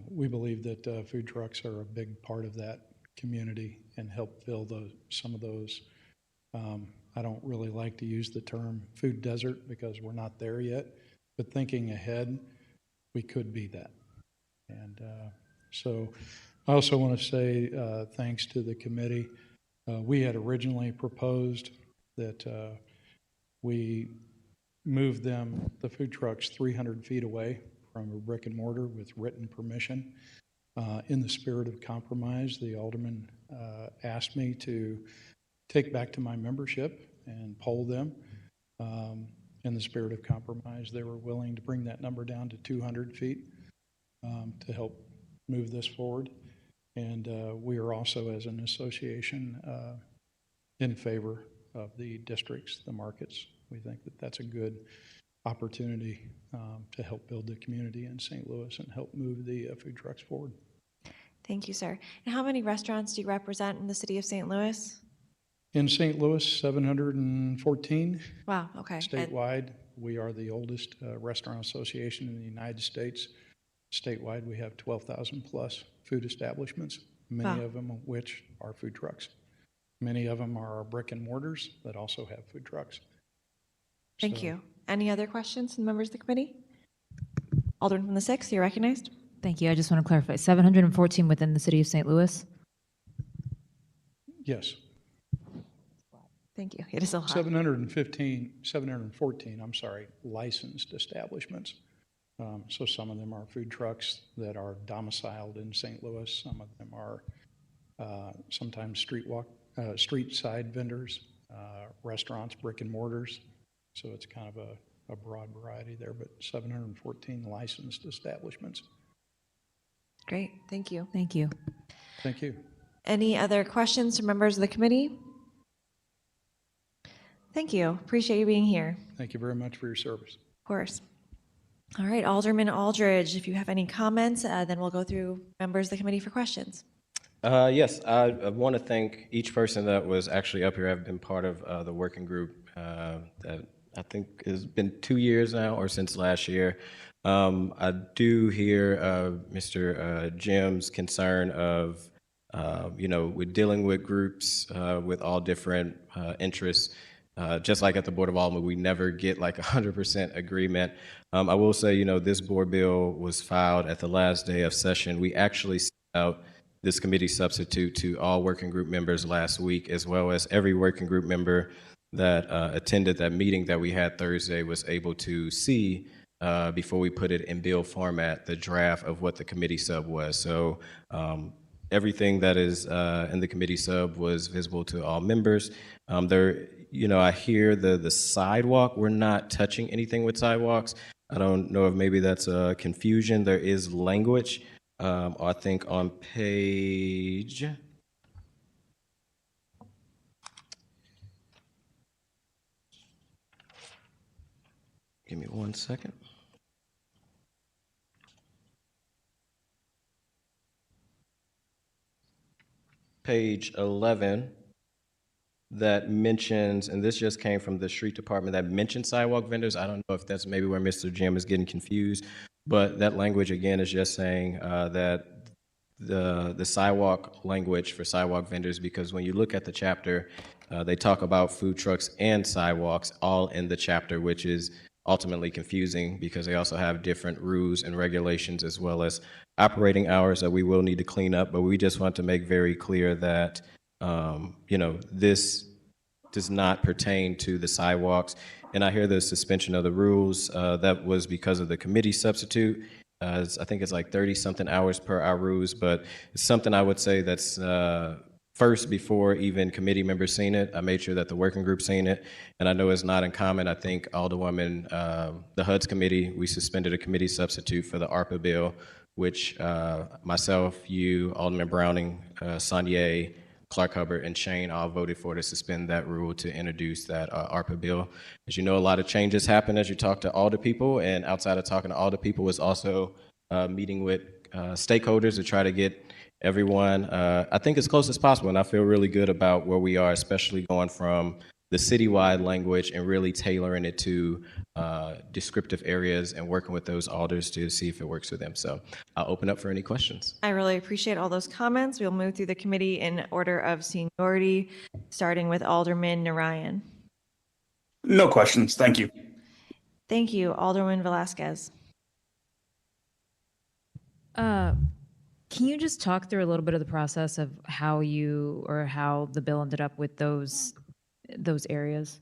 We believe that food trucks are a big part of that community and help fill some of those. I don't really like to use the term food desert because we're not there yet, but thinking ahead, we could be that. And so I also want to say thanks to the committee. We had originally proposed that we move the food trucks 300 feet away from a brick and mortar with written permission. In the spirit of compromise, the alderman asked me to take back to my membership and poll them. In the spirit of compromise, they were willing to bring that number down to 200 feet to help move this forward. And we are also, as an association, in favor of the districts, the markets. We think that that's a good opportunity to help build the community in St. Louis and help move the food trucks forward. Thank you, sir. And how many restaurants do you represent in the city of St. Louis? In St. Louis, 714 Wow, okay. statewide. We are the oldest restaurant association in the United States. Statewide, we have 12,000 plus food establishments, many Wow. of them which are food trucks. Many of them are brick and mortars that also have food trucks. Thank So- you. Any other questions from members of the committee? Alderman from the 6th, you're recognized. Thank you. I just want to clarify, 714 within the city of St. Louis? Yes, Thank you. It is a lot. 714, I'm sorry, licensed establishments. So some of them are food trucks that are domiciled in St. Louis. Some of them are sometimes street side vendors, restaurants, brick and mortars. So it's kind of a broad variety there, but 714 licensed establishments. Great, thank you. Thank you. Thank you. Any other questions from members of the committee? Thank you. Appreciate you being here. Thank you very much for your service. Of course. All right, Alderman Aldridge, if you have any comments, then we'll go through members of the committee for questions. Yes, I want to thank each person that was actually up here. I've been part of the working group that I think has been 2 years now or since last year. I do hear Mr. Jim's concern of, we're dealing with groups with all different interests. Just like at the Board of Aldermen, we never get like 100% agreement. I will say, this board bill was filed at the last day of session. We actually sent out this committee substitute to all working group members last week, as well as every working group member that attended that meeting that we had Thursday was able to see before we put it in bill format, the draft of what the committee sub was. So everything that is in the committee sub was visible to all members. I hear the sidewalk. We're not touching anything with sidewalks. I don't know if maybe that's a confusion. There is language, I think on page, give me 1 second. Page 11 that mentions, and this just came from the street department, that mentions sidewalk vendors. I don't know if that's maybe where Mr. Jim is getting confused, but that language again is just saying that the sidewalk language for sidewalk vendors, because when you look at the chapter, they talk about food trucks and sidewalks all in the chapter, which is ultimately confusing because they also have different rules and regulations as well as operating hours that we will need to clean up. But we just want to make very clear that this does not pertain to the sidewalks. And I hear the suspension of the rules. That was because of the committee substitute. I think it's like 30-something hours per our rules, but it's something I would say that's first before even committee members seen it. I made sure that the working group seen it. And I know it's not uncommon. I think Alderwoman, the HUD's committee, we suspended a committee substitute for the ARPA bill, which myself, you, Alderman Browning, Sanye, Clark Hubbard, and Shane all voted for to suspend that rule to introduce that ARPA bill. As you know, a lot of changes happen as you talk to all the people, and outside of talking to all the people was also meeting with stakeholders to try to get everyone, I think, as close as possible. And I feel really good about where we are, especially going from the citywide language and really tailoring it to descriptive areas and working with those alders to see if it works for them. So I'll open up for any questions. I really appreciate all those comments. We'll move through the committee in order of seniority, starting with Alderman Narayan. No questions. Thank you. Thank you, Alderman Velasquez. Can you just talk through a little bit of the process of how the bill ended up with those areas?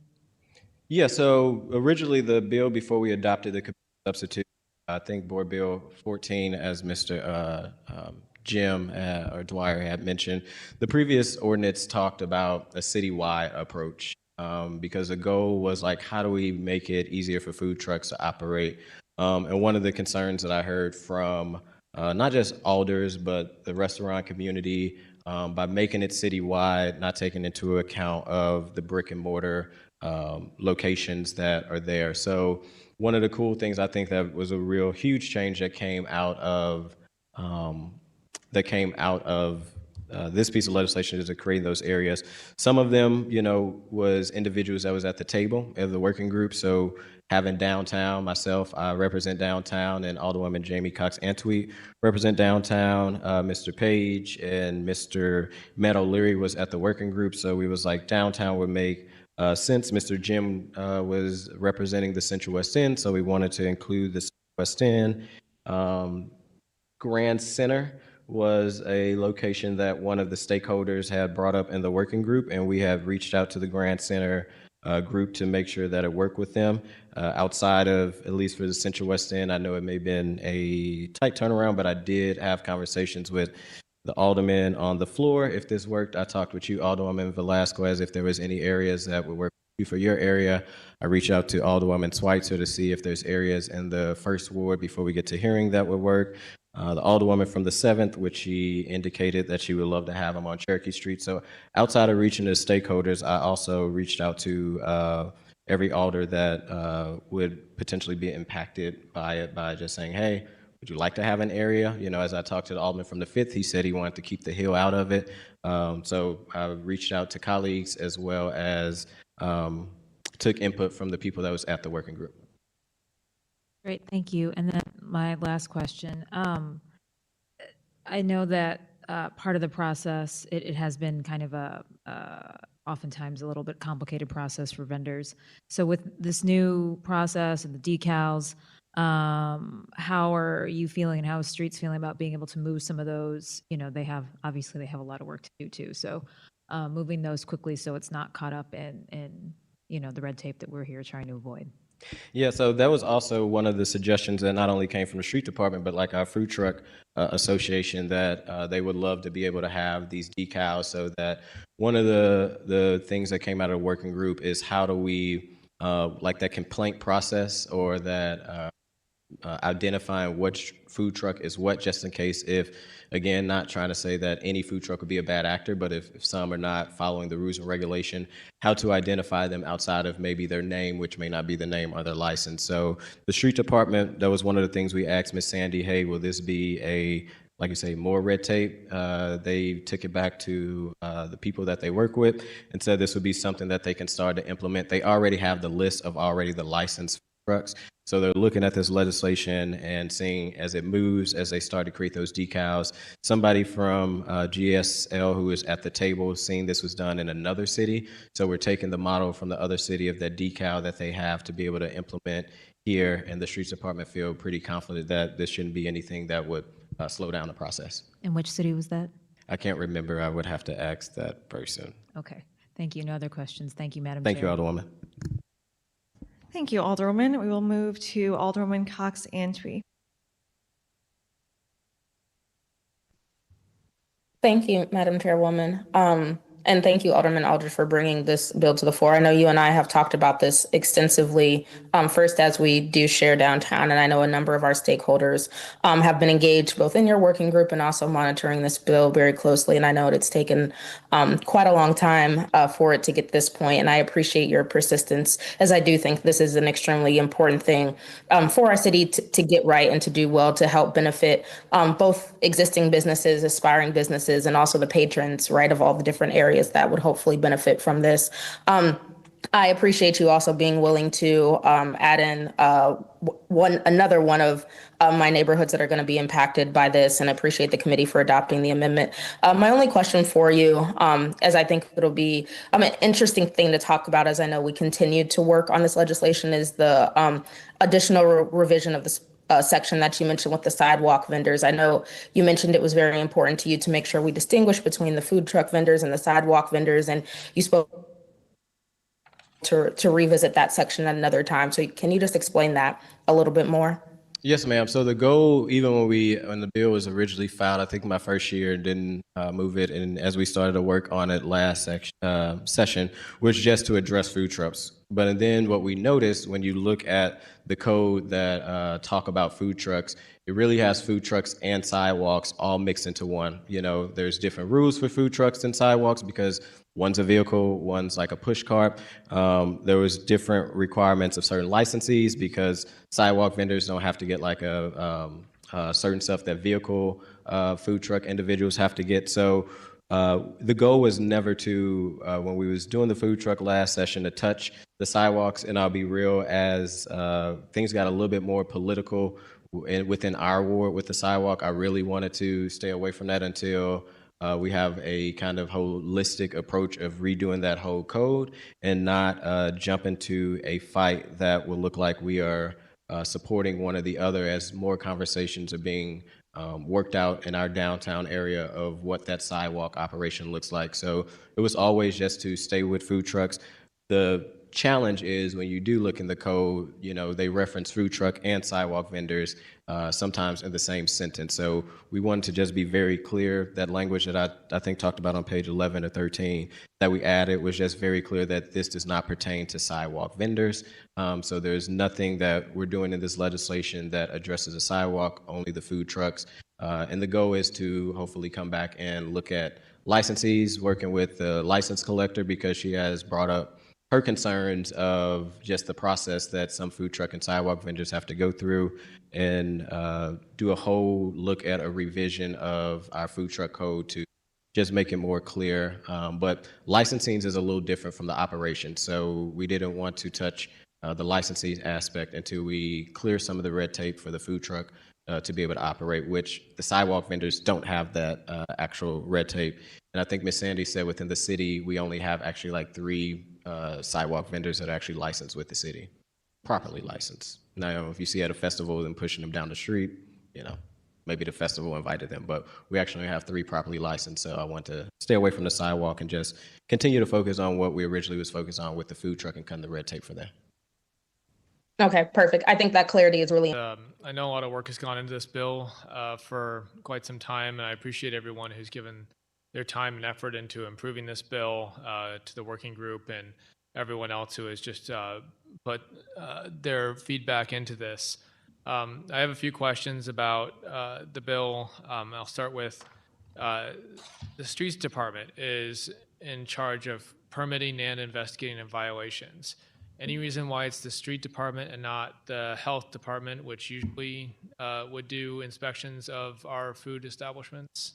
Yeah, so originally the bill before we adopted the committee substitute, I think Board Bill 14, as Mr. Jim or Dwyer had mentioned, the previous ordinance talked about a citywide approach because the goal was like, how do we make it easier for food trucks to operate? And one of the concerns that I heard from not just alders, but the restaurant community, by making it citywide, not taking into account of the brick and mortar locations that are there. So one of the cool things I think that was a real huge change that came out of this piece of legislation is to create those areas. Some of them, was individuals that was at the table of the working group. So having downtown, myself, I represent downtown, and Alderwoman Jamie Cox Antwi represent downtown. Mr. Page and Mr. Matt O'Leary was at the working group. So we was like, downtown would make sense. Mr. Jim was representing the Central West End, so we wanted to include the West End. Grand Center was a location that one of the stakeholders had brought up in the working group, and we have reached out to the Grand Center group to make sure that it worked with them. Outside of, at least for the Central West End, I know it may have been a tight turnaround, but I did have conversations with the aldermen on the floor. If this worked, I talked with you, Alderwoman Velasquez, if there was any areas that would work for your area. I reached out to Alderwoman Schweitzer to see if there's areas in the first ward before we get to hearing that would work. The Alderwoman from the 7th, which she indicated that she would love to have them on Cherokee Street. So outside of reaching the stakeholders, I also reached out to every alder that would potentially be impacted by it by just saying, hey, would you like to have an area? As I talked to the alderman from the 5th, he said he wanted to keep the hill out of it. So I reached out to colleagues as well as took input from the people that was at the working group. Great, thank you. And then my last question. I know that part of the process, it has been kind of oftentimes a little bit complicated process for vendors. So with this new process and the decals, how are you feeling and how is Streets feeling about being able to move some of those? They have a lot of work to do too. So moving those quickly so it's not caught up in the red tape that we're here trying to avoid. Yeah, so that was also one of the suggestions that not only came from the street department, but like our food truck association, that they would love to be able to have these decals. So that one of the things that came out of the working group is how do we like that complaint process or that identifying which food truck is what, just in case if, again, not trying to say that any food truck would be a bad actor, but if some are not following the rules and regulation, how to identify them outside of maybe their name, which may not be the name or their license. So the street department, that was one of the things we asked Ms. Sandy, hey, will this be a, like you say, more red tape? They took it back to the people that they work with and said this would be something that they can start to implement. They already have the list of the licensed trucks. So they're looking at this legislation and seeing as it moves, as they start to create those decals. Somebody from GSL who is at the table seeing this was done in another city. So we're taking the model from the other city of that decal that they have to be able to implement here. And the streets department feel pretty confident that this shouldn't be anything that would slow down the process. And which city was that? I can't remember. I would have to ask that person. Okay. Thank you. No other questions. Thank you, Madam Thank you, Chair. Alderwoman. Thank you, Alderwoman. We will move to Alderwoman Cox Antwi. Thank you, Madam Chairwoman. And thank you, Alderman Aldridge, for bringing this bill to the floor. I know you and I have talked about this extensively, first as we do share downtown, and I know a number of our stakeholders have been engaged both in your working group and also monitoring this bill very closely. And I know it's taken quite a long time for it to get this point, and I appreciate your persistence, as I do think this is an extremely important thing for our city to get right and to do well to help benefit both existing businesses, aspiring businesses, and also the patrons, right, of all the different areas that would hopefully benefit from this. I appreciate you also being willing to add in another one of my neighborhoods that are going to be impacted by this, and I appreciate the committee for adopting the amendment. My only question for you, as I think it'll be an interesting thing to talk about as I know we continue to work on this legislation, is the additional revision of the section that you mentioned with the sidewalk vendors. I know you mentioned it was very important to you to make sure we distinguish between the food truck vendors and the sidewalk vendors, and you spoke to revisit that section at another time. So can you just explain that a little bit more? Yes, ma'am. So the goal, even when the bill was originally filed, I think my first year didn't move it, and as we started to work on it last session, was just to address food trucks. But then what we noticed when you look at the code that talk about food trucks, it really has food trucks and sidewalks all mixed into one. You know, there's different rules for food trucks and sidewalks because one's a vehicle, one's like a push cart. There was different requirements of certain licensees because sidewalk vendors don't have to get like a certain stuff that vehicle food truck individuals have to get. So the goal was never to, when we was doing the food truck last session, to touch the sidewalks. And I'll be real, as things got a little bit more political within our ward with the sidewalk, I really wanted to stay away from that until we have a kind of holistic approach of redoing that whole code and not jump into a fight that will look like we are supporting one or the other, as more conversations are being worked out in our downtown area of what that sidewalk operation looks like. So it was always just to stay with food trucks. The challenge is when you do look in the code, you know, they reference food truck and sidewalk vendors sometimes in the same sentence. So we wanted to just be very clear. That language that I think talked about on page 11 or 13 that we added was just very clear that this does not pertain to sidewalk vendors. So there's nothing that we're doing in this legislation that addresses a sidewalk, only the food trucks. And the goal is to hopefully come back and look at licensees, working with the license collector, because she has brought up her concerns of just the process that some food truck and sidewalk vendors have to go through, and do a whole look at a revision of our food truck code to just make it more clear. But licensing is a little different from the operation. So we didn't want to touch the licensing aspect until we clear some of the red tape for the food truck to be able to operate, which the sidewalk vendors don't have that actual red tape. And I think Ms. Sandy said within the city, we only have actually like 3 sidewalk vendors that are actually licensed with the city, properly licensed. Now, if you see at a festival them pushing them down the street, you know, maybe the festival invited them, but we actually have 3 properly licensed. So I want to stay away from the sidewalk and just continue to focus on what we originally was focused on with the food truck and cutting the red tape for that. Okay, perfect. I think that clarity is really I know a lot of work has gone into this bill for quite some time, and I appreciate everyone who's given their time and effort into improving this bill, to the working group and everyone else who has just put their feedback into this. I have a few questions about the bill. I'll start with the Streets Department is in charge of permitting and investigating violations. Any reason why it's the Street Department and not the Health Department, which usually would do inspections of our food establishments?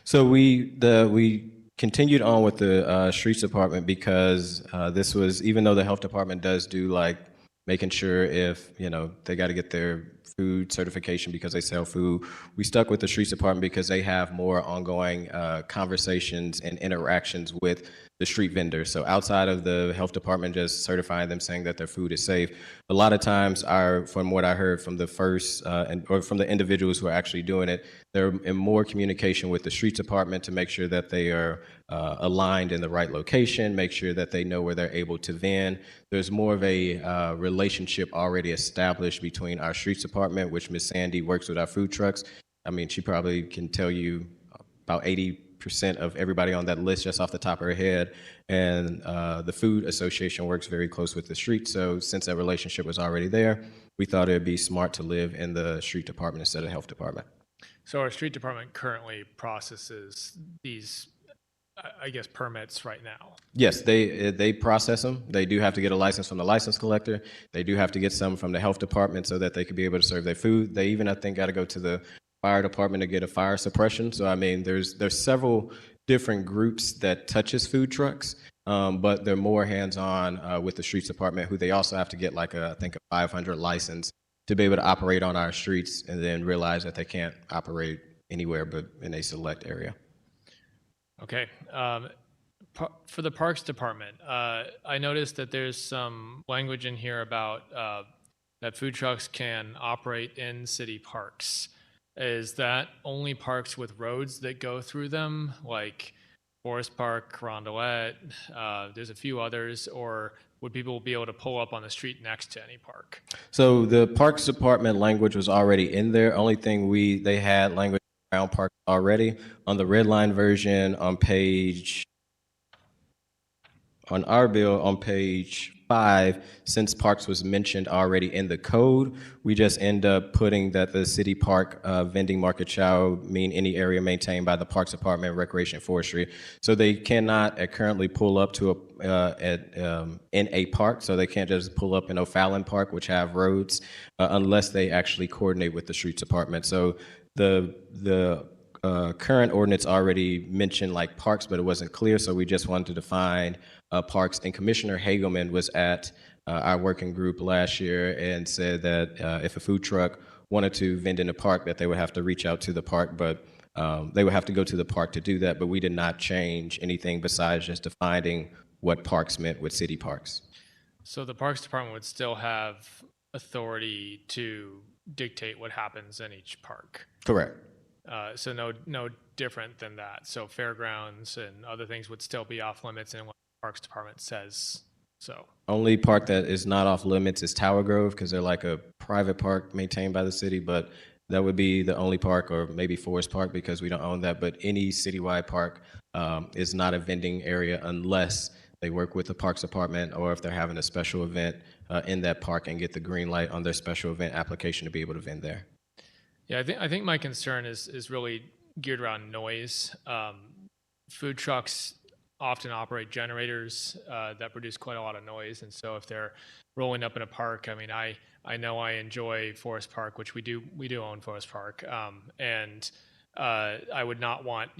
So we continued on with the Streets Department because this was, even though the Health Department does do like making sure if, you know, they got to get their food certification because they sell food, we stuck with the Streets Department because they have more ongoing conversations and interactions with the street vendors. So outside of the Health Department just certifying them, saying that their food is safe, a lot of times from what I heard from the first, or from the individuals who are actually doing it, they're in more communication with the Streets Department to make sure that they are aligned in the right location, make sure that they know where they're able to vend. There's more of a relationship already established between our Streets Department, which Ms. Sandy works with our food trucks. I mean, she probably can tell you about 80% of everybody on that list just off the top of her head. And the Food Association works very close with the street. So since that relationship was already there, we thought it would be smart to live in the Street Department instead of the Health Department. So our Street Department currently processes these, I guess, permits right now? Yes, they process them. They do have to get a license from the license collector. They do have to get some from the Health Department so that they could be able to serve their food. They even, I think, got to go to the fire department to get a fire suppression. So I mean, there's several different groups that touches food trucks. but they're more hands-on with the streets department, who they also have to get like I think a 500 license to be able to operate on our streets, and then realize that they can't operate anywhere but in a select area. Okay. For the Parks Department, I noticed that there's some language in here about that food trucks can operate in city parks. Is that only parks with roads that go through them, like Forest Park, Rondolet? There's a few others, or would people be able to pull up on the street next to any park? So the Parks Department language was already in there. Only thing they had language around parks already. On the red line version on our bill on page 5, since parks was mentioned already in the code, we just end up putting that the city park vending market shall mean any area maintained by the Parks Department, Recreation and Forestry. So they cannot currently pull up to in a park, so they can't just pull up in O'Fallon Park, which have roads, unless they actually coordinate with the streets department. So the current ordinance already mentioned like parks, but it wasn't clear, so we just wanted to define parks. And Commissioner Hagelman was at our working group last year and said that if a food truck wanted to vend in a park, that they would have to reach out to the park, but they would have to go to the park to do that. But we did not change anything besides just defining what parks meant with city parks. So the Parks Department would still have authority to dictate what happens in each park. Correct. So no different than that. So fairgrounds and other things would still be off limits in what the Parks Department says. So only park that is not off limits is Tower Grove, because they're like a private park maintained by the city, but that would be the only park, or maybe Forest Park, because we don't own that. But any citywide park is not a vending area unless they work with the Parks Department, or if they're having a special event in that park and get the green light on their special event application to be able to vend there. yeah, I think my concern is really geared around noise. Food trucks often operate generators that produce quite a lot of noise, and so if they're rolling up in a park, I mean, I know I enjoy Forest Park, which we do own Forest Park, and I would not want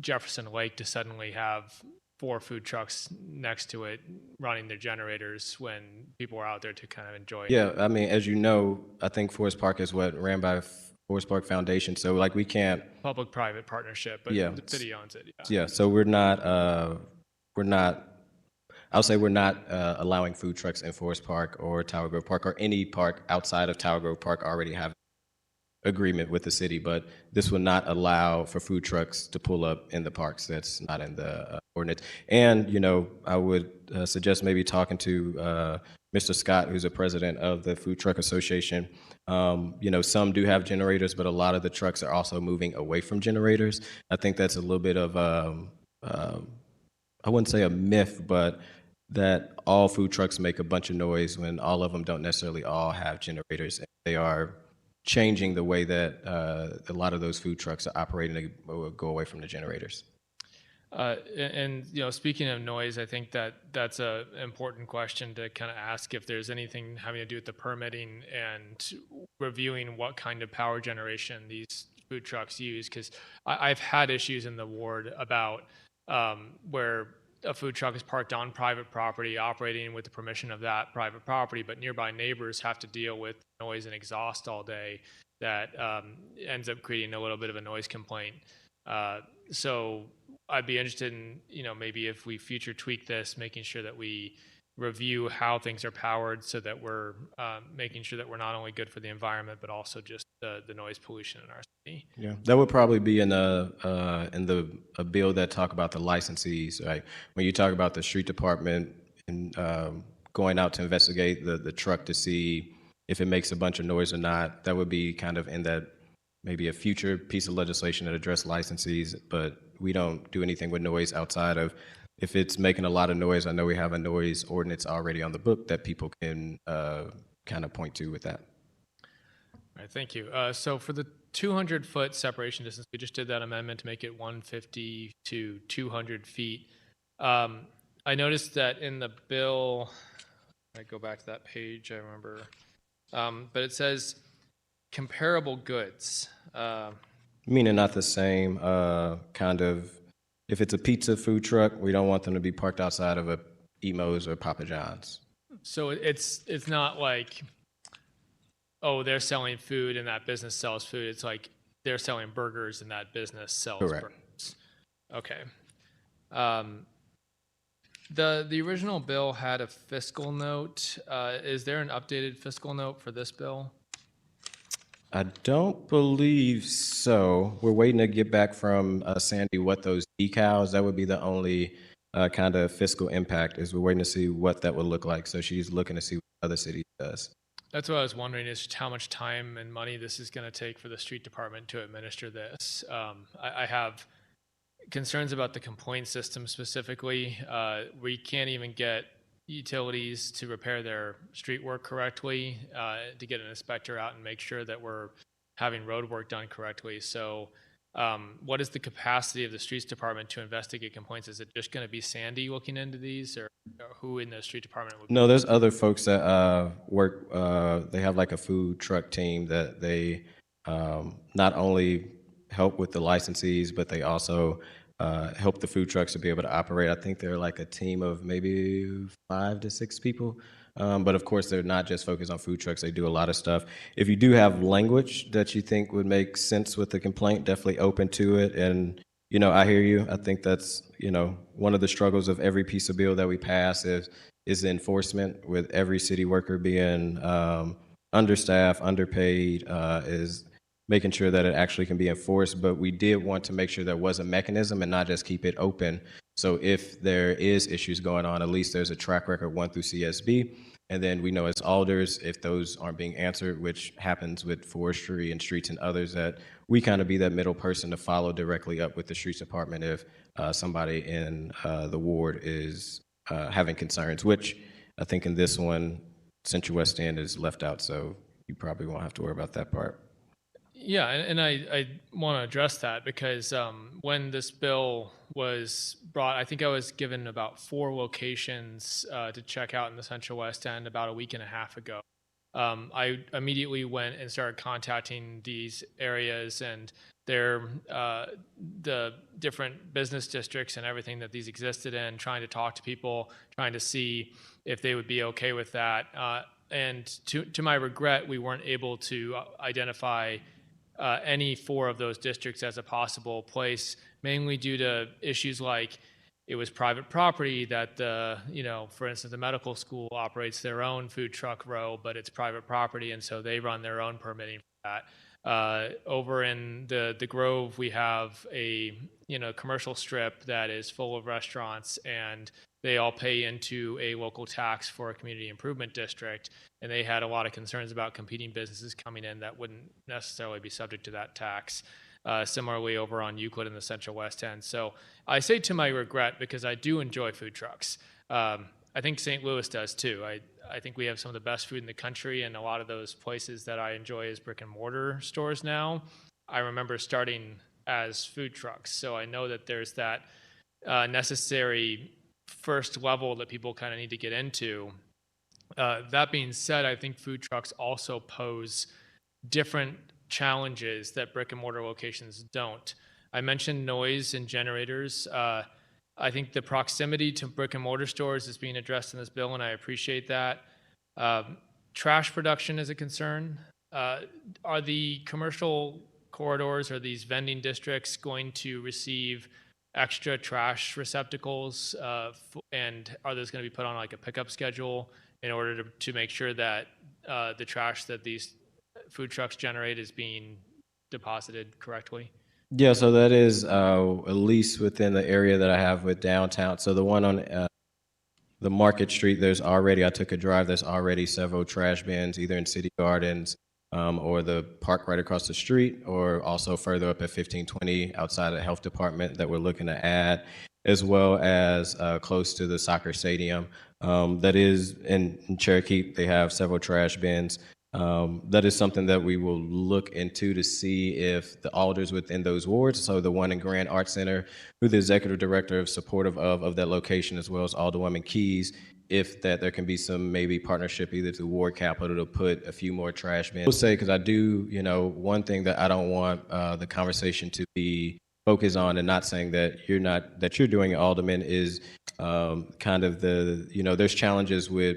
Jefferson Lake to suddenly have 4 food trucks next to it running their generators when people are out there to kind of enjoy it. Yeah, I mean, as you know, I think Forest Park is ran by Forest Park Foundation, so like we can't. Public-private partnership, but Yeah. the city owns it. Yeah, so we're not. I'll say we're not allowing food trucks in Forest Park or Tower Grove Park or any park outside of Tower Grove Park already have agreement with the city, but this will not allow for food trucks to pull up in the parks. That's not in the ordinance. And I would suggest maybe talking to Mr. Scott, who's the president of the Food Truck Association. Some do have generators, but a lot of the trucks are also moving away from generators. I think that's a little bit of I wouldn't say a myth, but that all food trucks make a bunch of noise when all of them don't necessarily all have generators. They are changing the way that a lot of those food trucks are operating to go away from the generators. And speaking of noise, I think that's a important question to kind of ask, if there's anything having to do with the permitting and reviewing what kind of power generation these food trucks use, because I've had issues in the ward about where a food truck is parked on private property, operating with the permission of that private property, but nearby neighbors have to deal with noise and exhaust all day that ends up creating a little bit of a noise complaint. So I'd be interested in, maybe if we future tweak this, making sure that we review how things are powered so that we're making sure that we're not only good for the environment, but also just the noise pollution in our city. Yeah, that would probably be in a bill that talk about the licensees, right? When you talk about the street department and going out to investigate the truck to see if it makes a bunch of noise or not, that would be kind of in that maybe a future piece of legislation that address licensees, but we don't do anything with noise outside of if it's making a lot of noise. I know we have a noise ordinance already on the book that people can kind of point to with that. All right, thank you. So for the 200-foot separation distance, we just did that amendment to make it 150 to 200 feet. I noticed that in the bill, I go back to that page, I remember, but it says comparable goods. Meaning not the same kind of If it's a pizza food truck, we don't want them to be parked outside of a Emo's or Papa John's. So it's not like, oh, they're selling food and that business sells food. It's like they're selling burgers and that business sells Correct. burgers. Okay. The original bill had a fiscal note. Is there an updated fiscal note for this bill? I don't believe so. We're waiting to get back from Sandy what those decals, that would be the only kind of fiscal impact, is we're waiting to see what that would look like. So she's looking to see what other cities does. That's what I was wondering, is just how much time and money this is going to take for the street department to administer this. I have concerns about the complaint system specifically. We can't even get utilities to repair their street work correctly, to get an inspector out and make sure that we're having road work done correctly. So what is the capacity of the streets department to investigate complaints? Is it just going to be Sandy looking into these, or who in the street department would? No, there's other folks that work, they have like a food truck team that they not only help with the licensees, but they also help the food trucks to be able to operate. I think they're like a team of maybe 5 to 6 people. But of course, they're not just focused on food trucks. They do a lot of stuff. If you do have language that you think would make sense with the complaint, definitely open to it. And, you know, I hear you. I think that's, you know, one of the struggles of every piece of bill that we pass is enforcement, with every city worker being understaffed, underpaid, is making sure that it actually can be enforced. But we did want to make sure there was a mechanism and not just keep it open. So if there is issues going on, at least there's a track record 1 through CSB. And then we know as alders, if those aren't being answered, which happens with forestry and streets and others, that we kind of be that middle person to follow directly up with the streets department if somebody in the ward is having concerns, which I think in this one, Central West End is left out. So you probably won't have to worry about that part. Yeah, and I want to address that because when this bill was brought, I think I was given about 4 locations to check out in the Central West End about a week and a half ago. I immediately went and started contacting these areas and the different business districts and everything that these existed in, trying to talk to people, trying to see if they would be okay with that. And to my regret, we weren't able to identify any 4 of those districts as a possible place, mainly due to issues like it was private property that for instance, the medical school operates their own food truck row, but it's private property, and so they run their own permitting for that. Over in the Grove, we have a commercial strip that is full of restaurants, and they all pay into a local tax for a community improvement district, and they had a lot of concerns about competing businesses coming in that wouldn't necessarily be subject to that tax. Similarly, over on Euclid in the Central West End. So I say to my regret because I do enjoy food trucks. I think St. Louis does too. I think we have some of the best food in the country, and a lot of those places that I enjoy as brick and mortar stores now, I remember starting as food trucks. So I know that there's that necessary first level that people kind of need to get into. That being said, I think food trucks also pose different challenges that brick and mortar locations don't. I mentioned noise and generators. I think the proximity to brick and mortar stores is being addressed in this bill, and I appreciate that. Trash production is a concern. Are the commercial corridors or these vending districts going to receive extra trash receptacles, and are those going to be put on like a pickup schedule in order to make sure that the trash that these food trucks generate is being deposited correctly? Yeah, so that is at least within the area that I have with downtown. So the one on the Market Street, I took a drive, there's already several trash bins, either in City Gardens or the park right across the street, or also further up at 1520 outside of the health department that we're looking to add, as well as close to the soccer stadium. That is in Cherokee, they have several trash bins. That is something that we will look into to see if the alders within those wards, so the one in Grand Arts Center, who the executive director is supportive of that location, as well as Alderwoman Keys, if that there can be some maybe partnership either through ward capital to put a few more trash bins. I will say, because I do, one thing that I don't want the conversation to be focus on, and not saying that you're doing it, Alderman, is kind of there's challenges with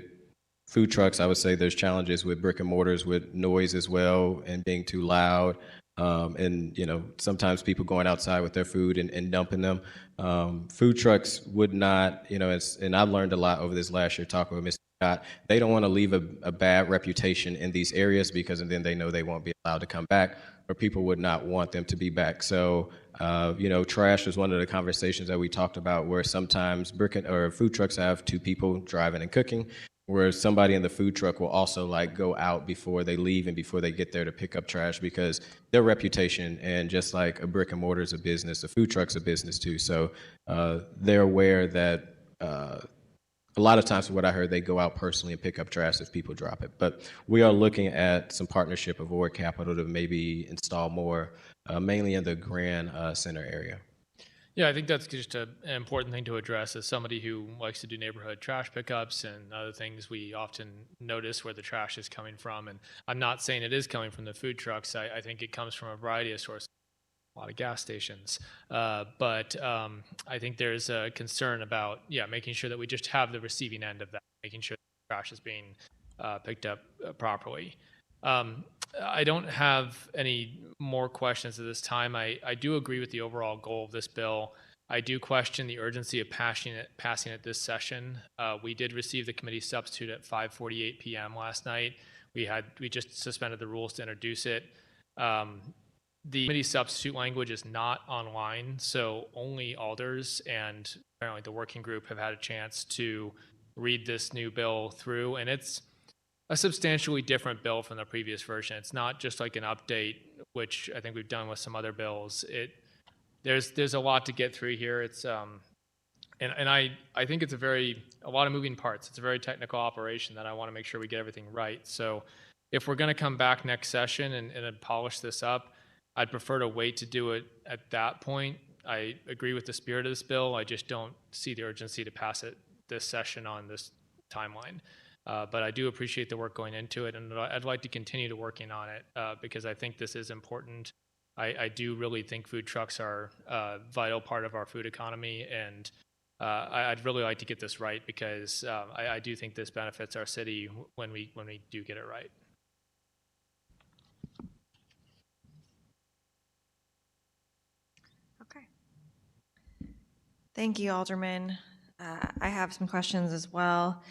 food trucks. I would say there's challenges with brick and mortars with noise as well and being too loud. And sometimes people going outside with their food and dumping them. Food trucks would not, and I've learned a lot over this last year talking with Mr. Scott. They don't want to leave a bad reputation in these areas because then they know they won't be allowed to come back, or people would not want them to be back. So, trash was one of the conversations that we talked about, where sometimes food trucks have two people driving and cooking, where somebody in the food truck will also go out before they leave and before they get there to pick up trash, because their reputation, and just like a brick and mortar is a business, a food truck's a business too. So they're aware that a lot of times, from what I heard, they go out personally and pick up trash if people drop it. But we are looking at some partnership of Ord Capital to maybe install more, mainly in the Grand Center area. Yeah, I think that's just an important thing to address. As somebody who likes to do neighborhood trash pickups and other things, we often notice where the trash is coming from. And I'm not saying it is coming from the food trucks. I think it comes from a variety of sources, a lot of gas stations. But I think there's a concern about, making sure that we just have the receiving end of that, making sure the trash is being picked up properly. I don't have any more questions at this time. I do agree with the overall goal of this bill. I do question the urgency of passing it this session. We did receive the committee substitute at 5:48 p.m. last night. We just suspended the rules to introduce it. The committee substitute language is not online, so only alders and apparently the working group have had a chance to read this new bill through, and it's a substantially different bill from the previous version. It's not just like an update, which I think we've done with some other bills. There's a lot to get through here. It's and I think it's a lot of moving parts. It's a very technical operation that I want to make sure we get everything right. So if we're going to come back next session and polish this up, I'd prefer to wait to do it at that point. I agree with the spirit of this bill. I just don't see the urgency to pass it this session on this timeline. But I do appreciate the work going into it, and I'd like to continue to working on it because I think this is important. I do really think food trucks are a vital part of our food economy, and I'd really like to get this right because I do think this benefits our city when we do get it right. Okay. Thank you, Alderman. I have some questions as well.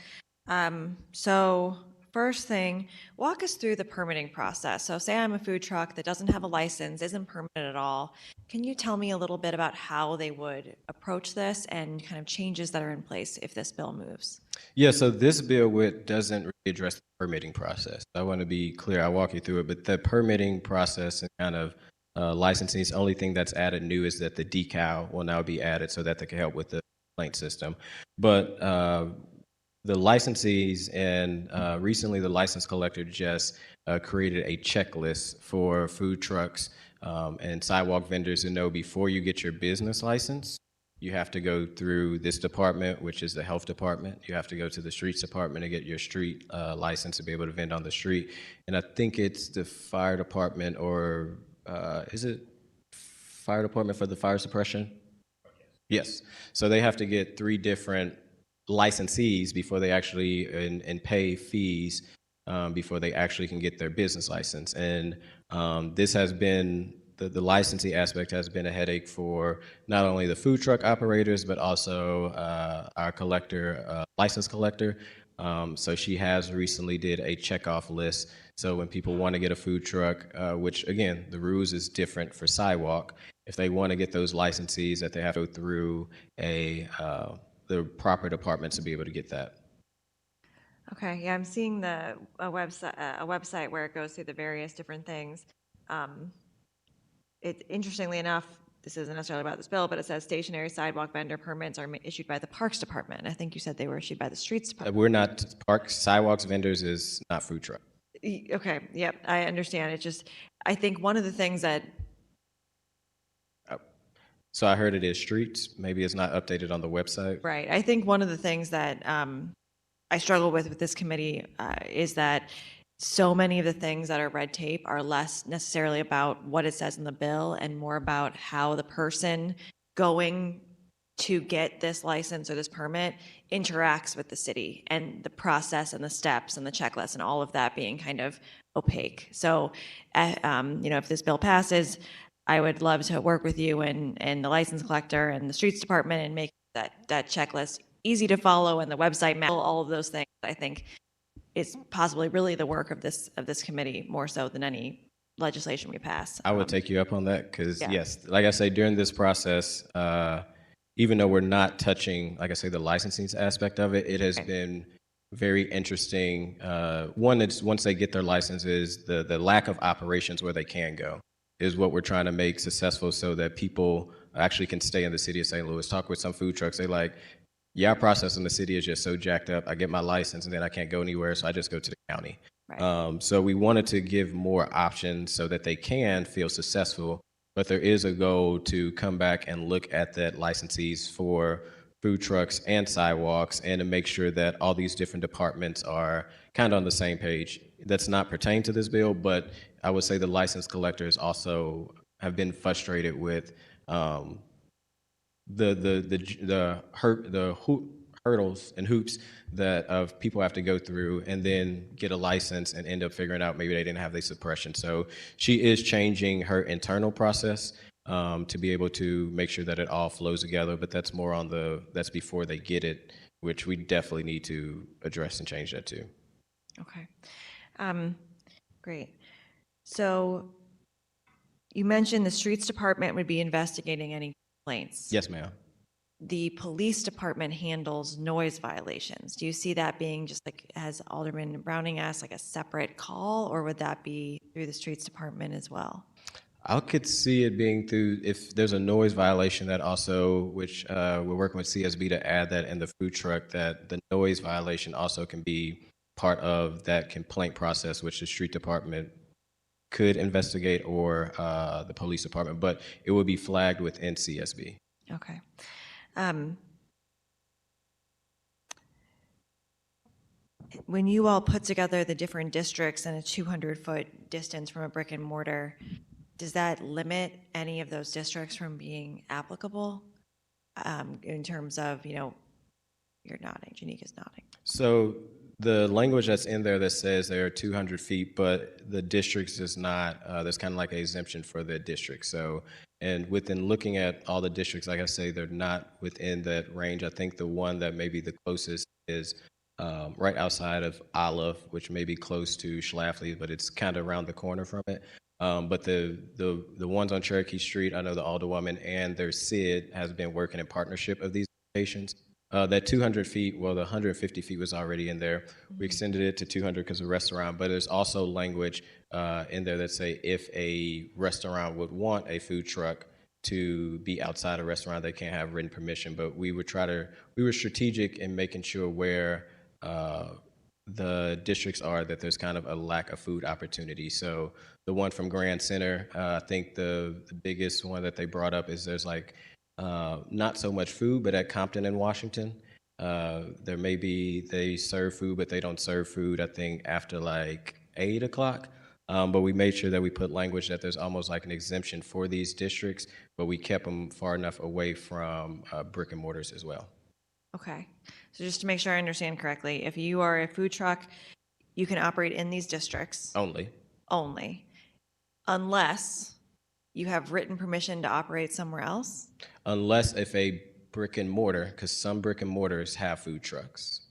So first thing, walk us through the permitting process. So say I'm a food truck that doesn't have a license, isn't permitted at all. Can you tell me a little bit about how they would approach this and kind of changes that are in place if this bill moves? Yeah, so this bill doesn't really address the permitting process. I want to be clear. I'll walk you through it, but the permitting process and kind of licensing, the only thing that's added new is that the decal will now be added so that they can help with the complaint system. But the licensees and recently the license collector just created a checklist for food trucks and sidewalk vendors to know before you get your business license, you have to go through this department, which is the health department. You have to go to the streets department to get your street license to be able to vend on the street. And I think it's the fire department, or is it fire department for the fire suppression? Yes. So they have to get 3 different licensees before they actually and pay fees before they actually can get their business license. And this has been the licensing aspect has been a headache for not only the food truck operators but also our collector, license collector. So she has recently did a checkoff list. So when people want to get a food truck, which again the rules is different for sidewalk, if they want to get those licensees, that they have to go through the proper departments to be able to get that. Okay, yeah, I'm seeing a website where it goes through the various different things. Interestingly enough, this isn't necessarily about this bill, but it says stationary sidewalk vendor permits are issued by the Parks Department. I think you said they were issued by the Streets Department. We're not parks, sidewalks vendors is not food truck. Okay, yep, I understand. It's just, I think one of the things that So I heard it is streets. Maybe it's not updated on the website. Right. I think one of the things that I struggle with this committee is that so many of the things that are red tape are less necessarily about what it says in the bill and more about how the person going to get this license or this permit interacts with the city and the process and the steps and the checklist and all of that being kind of opaque. So, if this bill passes, I would love to work with you and the license collector and the streets department and make that checklist easy to follow and the website map, all of those things. I think is possibly really the work of this committee more so than any legislation we pass. I would take you up on that because, yeah. yes, like I say, during this process, even though we're not touching, like I say, the licensing aspect of it, it has been very interesting. One, it's once they get their licenses, the lack of operations where they can go is what we're trying to make successful so that people actually can stay in the city of St. Louis. Talk with some food trucks. They like, yeah, our process in the city is just so jacked up. I get my license and then I can't go anywhere, so I just go to the county. Right. So we wanted to give more options so that they can feel successful, but there is a goal to come back and look at that licensees for food trucks and sidewalks and to make sure that all these different departments are kind of on the same page. That's not pertaining to this bill, but I would say the license collectors also have been frustrated with the hurdles and hoops that of people have to go through and then get a license and end up figuring out maybe they didn't have the suppression. So she is changing her internal process to be able to make sure that it all flows together, but that's more on that's before they get it, which we definitely need to address and change that too. Okay. Great. So you mentioned the streets department would be investigating any complaints. Yes, ma'am. The police department handles noise violations. Do you see that being just like, as Alderman Browning asked, like a separate call, or would that be through the streets department as well? I could see it being through, if there's a noise violation that also, which we're working with CSB to add that in the food truck, that the noise violation also can be part of that complaint process, which the street department could investigate or the police department, but it would be flagged within CSB. Okay. When you all put together the different districts and a 200-foot distance from a brick and mortar, does that limit any of those districts from being applicable in terms of, you're nodding, Janika's nodding. So the language that's in there that says they are 200 feet, but the districts is not, there's kind of like an exemption for the district. So, and within looking at all the districts, like I say, they're not within that range. I think the one that may be the closest is right outside of Olive, which may be close to Schlafly, but it's kind of around the corner from it. But the ones on Cherokee Street, I know the Alderwoman and their SID has been working in partnership of these locations. That 200 feet, well, the 150 feet was already in there. We extended it to 200 because of the restaurant, but there's also language in there that say if a restaurant would want a food truck to be outside a restaurant, they can't have written permission. But we were strategic in making sure where the districts are that there's kind of a lack of food opportunity. So the one from Grand Center, I think the biggest one that they brought up is there's like not so much food, but at Compton and Washington, there may be, they serve food, but they don't serve food, I think, after like 8 o'clock. But we made sure that we put language that there's almost like an exemption for these districts, but we kept them far enough away from brick and mortars as well. Okay. So just to make sure I understand correctly, if you are a food truck, you can operate in these districts Only. Unless you have written permission to operate somewhere else? Unless if a brick and mortar, because some brick and mortars have food trucks.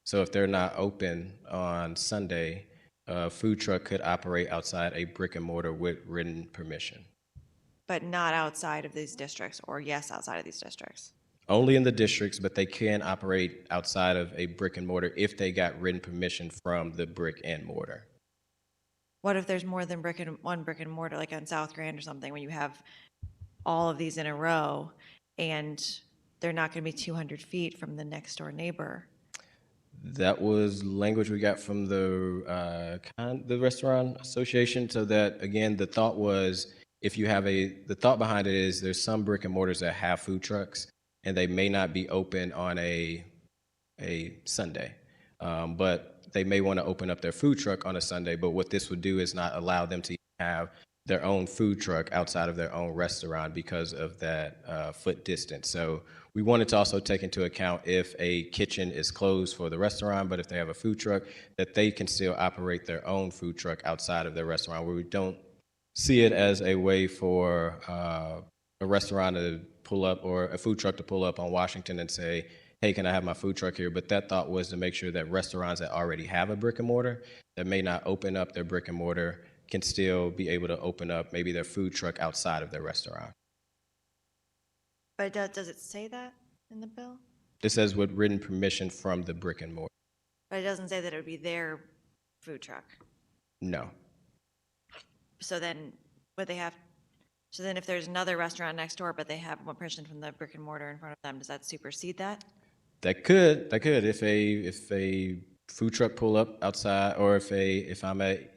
So if they're not open on Sunday, a food truck could operate outside a brick and mortar with written permission. But not outside of these districts, or yes, outside of these districts? Only in the districts, but they can operate outside of a brick and mortar if they got written permission from the brick and mortar. What if there's more than one brick and mortar, like on South Grand or something, when you have all of these in a row and they're not going to be 200 feet from the next door neighbor? That was language we got from the restaurant association. So that, again, the thought was, if you have the thought behind it is there's some brick and mortars that have food trucks and they may not be open on a Sunday. But they may want to open up their food truck on a Sunday, but what this would do is not allow them to have their own food truck outside of their own restaurant because of that foot distance. So we wanted to also take into account if a kitchen is closed for the restaurant, but if they have a food truck, that they can still operate their own food truck outside of their restaurant, where we don't see it as a way for a restaurant to pull up or a food truck to pull up on Washington and say, hey, can I have my food truck here? But that thought was to make sure that restaurants that already have a brick and mortar that may not open up their brick and mortar can still be able to open up maybe their food truck outside of their restaurant. But does it say that in the bill? This says with written permission from the brick and mortar. But it doesn't say that it would be their food truck. No. So then would they have, so then if there's another restaurant next door, but they have one permission from the brick and mortar in front of them, does that supersede that? That could. If a food truck pull up outside, or if I'm at,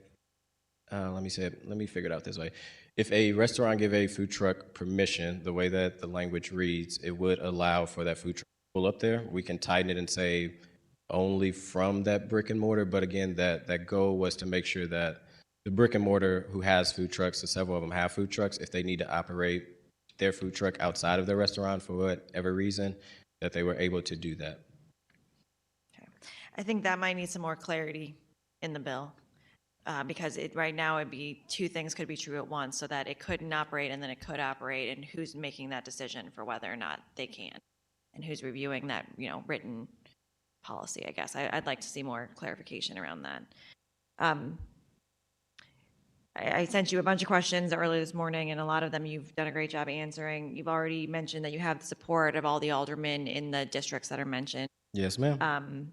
let me figure it out this way. If a restaurant give a food truck permission, the way that the language reads, it would allow for that food truck to pull up there. We can tighten it and say only from that brick and mortar. But again, that goal was to make sure that the brick and mortar who has food trucks, so several of them have food trucks, if they need to operate their food truck outside of their restaurant for whatever reason, that they were able to do that. Okay. I think that might need some more clarity in the bill. Because right now it'd be two things could be true at once, so that it couldn't operate and then it could operate, and who's making that decision for whether or not they can, and who's reviewing that, written policy, I guess. I'd like to see more clarification around that. I sent you a bunch of questions earlier this morning, and a lot of them you've done a great job answering. You've already mentioned that you have the support of all the aldermen in the districts that are mentioned. Yes, ma'am.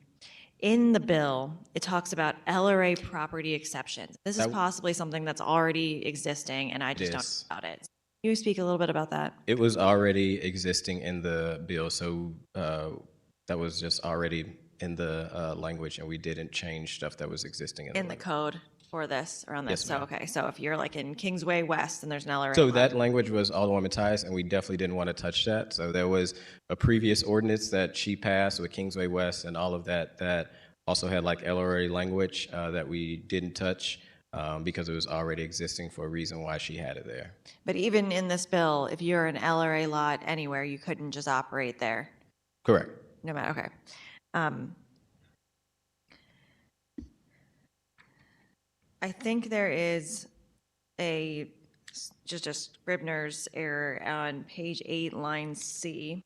In the bill, it talks about LRA property exceptions. This is possibly something that's already existing, and I just don't know about it. Can you speak a little bit about that? It was already existing in the bill, so that was just already in the language, and we didn't change stuff that was existing in the code for this, around this. Yes, So, ma'am. okay, so if you're like in Kingsway West and there's an LRA. So lot- that language was Alderwoman Tice, and we definitely didn't want to touch that. So there was a previous ordinance that she passed with Kingsway West and all of that, that also had like LRA language that we didn't touch because it was already existing for a reason why she had it there. But even in this bill, if you're an LRA lot anywhere, you couldn't just operate there, Correct. no matter, okay. I think there is just a Scribner's error on page 8, line C.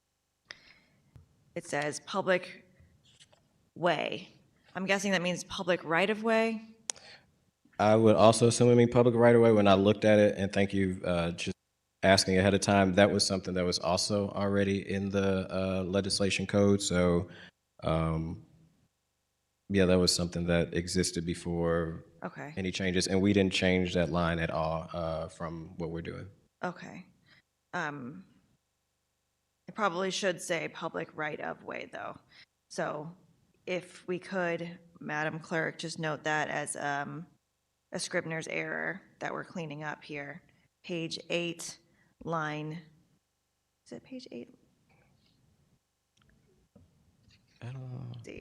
It says public way. I'm guessing that means public right-of-way? I would also assume it means public right away. When I looked at it, and thank you just asking ahead of time, that was something that was also already in the legislation code. So yeah, that was something that existed before Okay, any changes, and we didn't change that line at all from what we're doing. okay. It probably should say public right-of-way, though. So if we could, Madam Clerk, just note that as a Scribner's error that we're cleaning up here. Page 8, line, is it page 8?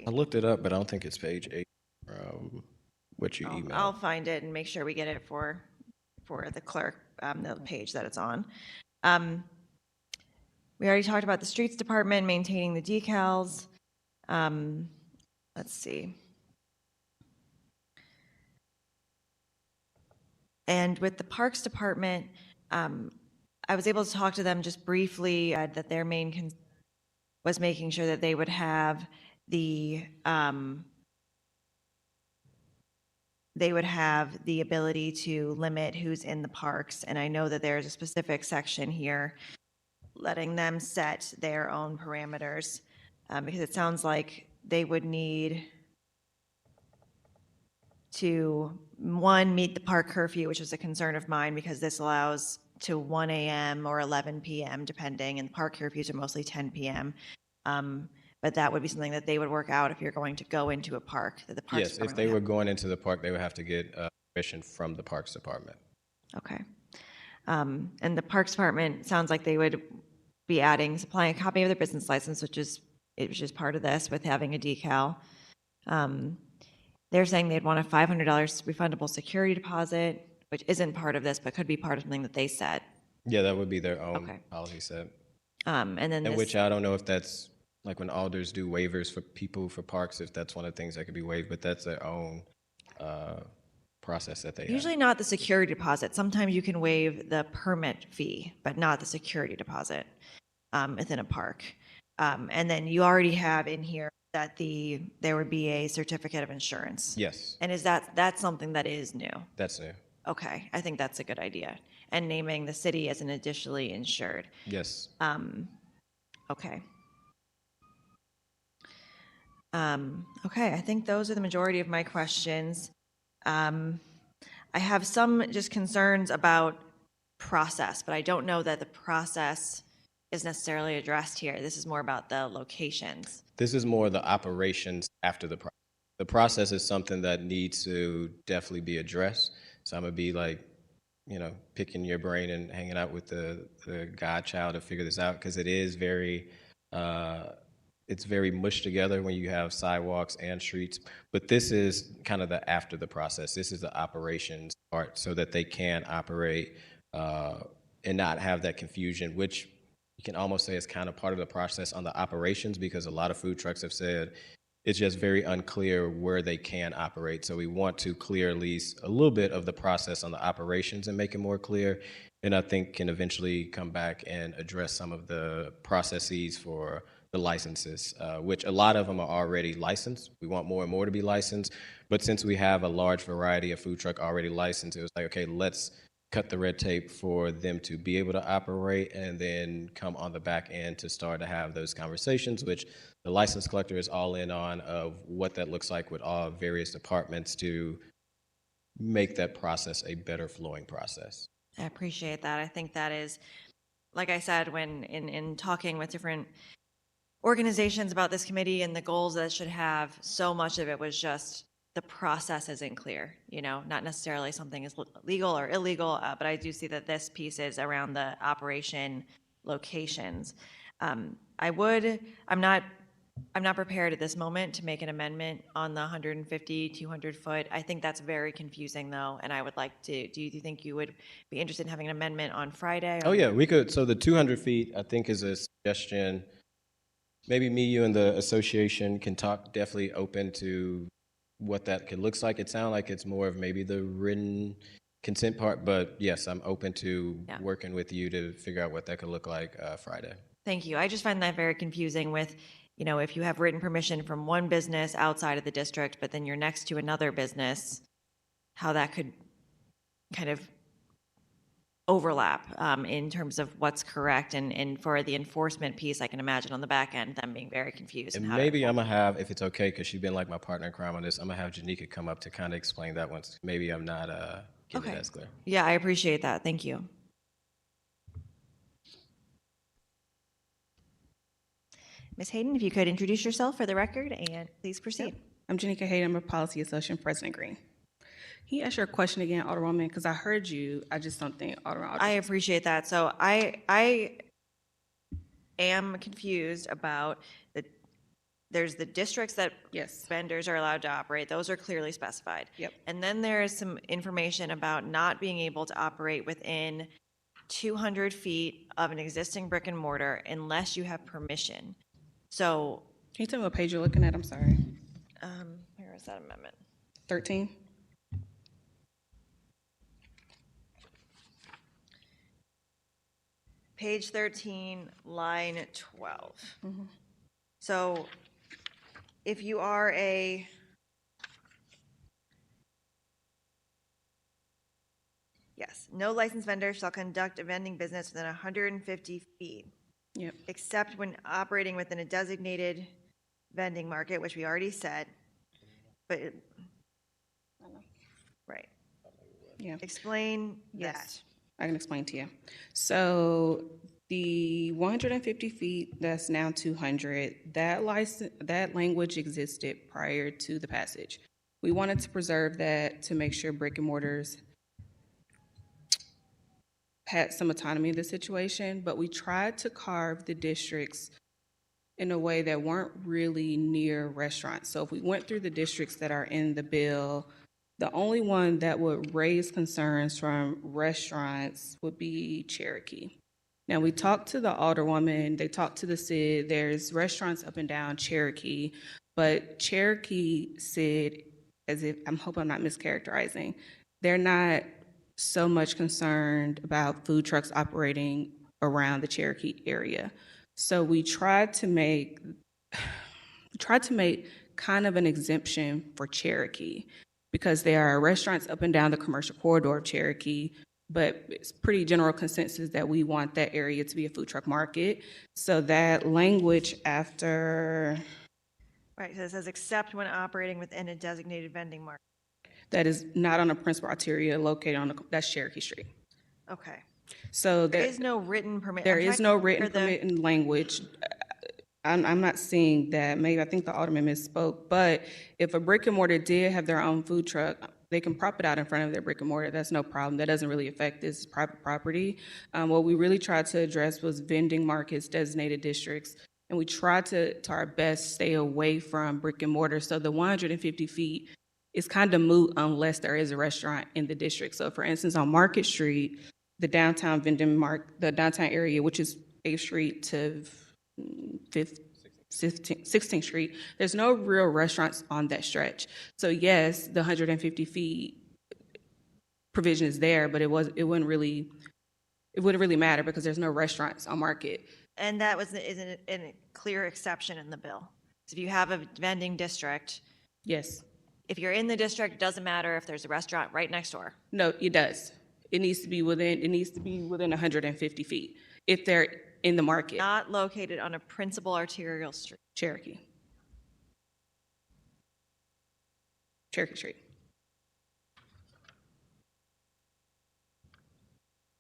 I looked it up, but I don't think it's page 8. What you emailed. I'll find it and make sure we get it for the clerk, the page that it's on. We already talked about the streets department maintaining the decals. Let's see. And with the Parks Department, I was able to talk to them just briefly that their main concern was making sure that they would have the ability to limit who's in the parks. And I know that there's a specific section here letting them set their own parameters because it sounds like they would need to, one, meet the park curfew, which is a concern of mine because this allows to 1 a.m. or 11 p.m. depending, and park curfews are mostly 10 p.m. But that would be something that they would work out if you're going to go into a park. That the Parks Yes, if Department they would were have. going into the park, they would have to get permission from the Parks Department. Okay. And the Parks Department sounds like they would be supplying a copy of their business license, which is part of this with having a decal. They're saying they'd want a $500 refundable security deposit, which isn't part of this, but could be part of something that they said. Yeah, that would be their own Okay. policy set. And then And this, which I don't know if that's, like when alders do waivers for people for parks, if that's one of the things that could be waived, but that's their own process that they have. usually not the security deposit. Sometimes you can waive the permit fee, but not the security deposit within a park. And then you already have in here that there would be a certificate of insurance. Yes, And that's something that is new? that's new. Okay, I think that's a good idea. And naming the city as an additionally insured. Yes. Okay. Okay, I think those are the majority of my questions. I have some just concerns about process, but I don't know that the process is necessarily addressed here. This is more about the locations. This is more the operations after the process. The process is something that needs to definitely be addressed. So I'm gonna be like, picking your brain and hanging out with the godchild to figure this out, because it is very, it's very mushed together when you have sidewalks and streets. But this is kind of the after the process. This is the operations part, so that they can operate and not have that confusion, which you can almost say is kind of part of the process on the operations, because a lot of food trucks have said it's just very unclear where they can operate. So we want to clear at least a little bit of the process on the operations and make it more clear. And I think can eventually come back and address some of the processes for the licenses, which a lot of them are already licensed. We want more and more to be licensed. But since we have a large variety of food truck already licensed, it was like, okay, let's cut the red tape for them to be able to operate, and then come on the back end to start to have those conversations, which the license collector is all in on, of what that looks like with all various departments to make that process a better flowing process. I appreciate that. I think that is, like I said, when in talking with different organizations about this committee and the goals that it should have, so much of it was just the process isn't clear, not necessarily something is legal or illegal, but I do see that this piece is around the operation locations. I'm not prepared at this moment to make an amendment on the 150, 200 foot. I think that's very confusing though, and I would like to, do you think you would be interested in having an amendment on Friday? Oh yeah, we could. So the 200 feet, I think, is a suggestion. Maybe me, you, and the association can talk, definitely open to what that could looks like. It sounds like it's more of maybe the written consent part, but yes, I'm open to working with you to figure out what that could look like Friday. Thank you. I just find that very confusing with, if you have written permission from one business outside of the district, but then you're next to another business, how that could kind of overlap in terms of what's correct. And for the enforcement piece, I can imagine on the back end, them being very confused. And how to maybe I'm gonna have, if it's okay, because she's been like my partner in crime on this, I'm gonna have Janika come up to kind of explain that once. Maybe I'm not getting it as clear. Yeah, I appreciate that. Thank you. Ms. Hayden, if you could introduce yourself for the record and please proceed. I'm Janika Hayden. I'm a policy associate, President Green. Can you ask your question again, Alderwoman? Because I heard you. I just don't think Alderwoman. I appreciate that. So I am confused about there's the districts that vendors are allowed to operate. Those are clearly specified. Yep. And then there is some information about not being able to operate within 200 feet of an existing brick and mortar unless you have permission. So. Can you tell me what page you're looking at? I'm sorry. Where is that amendment? 13. Page 13, line 12. So if you are no licensed vendor shall conduct a vending business within 150 feet. Yep. Except when operating within a designated vending market, which we already said. But, right. Yeah. Explain Yes. that. I can explain to you. So the 150 feet, that's now 200, that language existed prior to the passage. We wanted to preserve that to make sure brick and mortars had some autonomy in the situation, but we tried to carve the districts in a way that weren't really near restaurants. So if we went through the districts that are in the bill, the only one that would raise concerns from restaurants would be Cherokee. Now, we talked to the alderwoman, they talked to the CID, there's restaurants up and down Cherokee, but Cherokee CID, as if, I hope I'm not mischaracterizing, they're not so much concerned about food trucks operating around the Cherokee area. So we tried to make kind of an exemption for Cherokee because there are restaurants up and down the commercial corridor of Cherokee, but it's pretty general consensus that we want that area to be a food truck market. So that language after, Right, so it says except when operating within a designated vending market. that is not on a principal arteria located on, that's Cherokee Street. Okay. So There is no written permit. there I'm is trying no to written remember permit in language. I'm not seeing that. Maybe I think the alderman misspoke, but if a brick and mortar did have their own food truck, they can prop it out in front of their brick and mortar. That's no problem. That doesn't really affect this private property. What we really tried to address was vending markets, designated districts, and we tried to our best, stay away from brick and mortar. So the 150 feet is kind of moot unless there is a restaurant in the district. So for instance, on Market Street, the downtown the downtown area, which is 8th Street to 16th Street, there's no real restaurants on that stretch. So yes, the 150 feet provision is there, but it wouldn't really matter because there's no restaurants on Market. And that isn't a clear exception in the bill. So if you have a vending district, Yes. if you're in the district, it doesn't matter if there's a restaurant right next door. No, it does. It needs to be within 150 feet if they're in the market. Not located on a principal arterial street. Cherokee Street.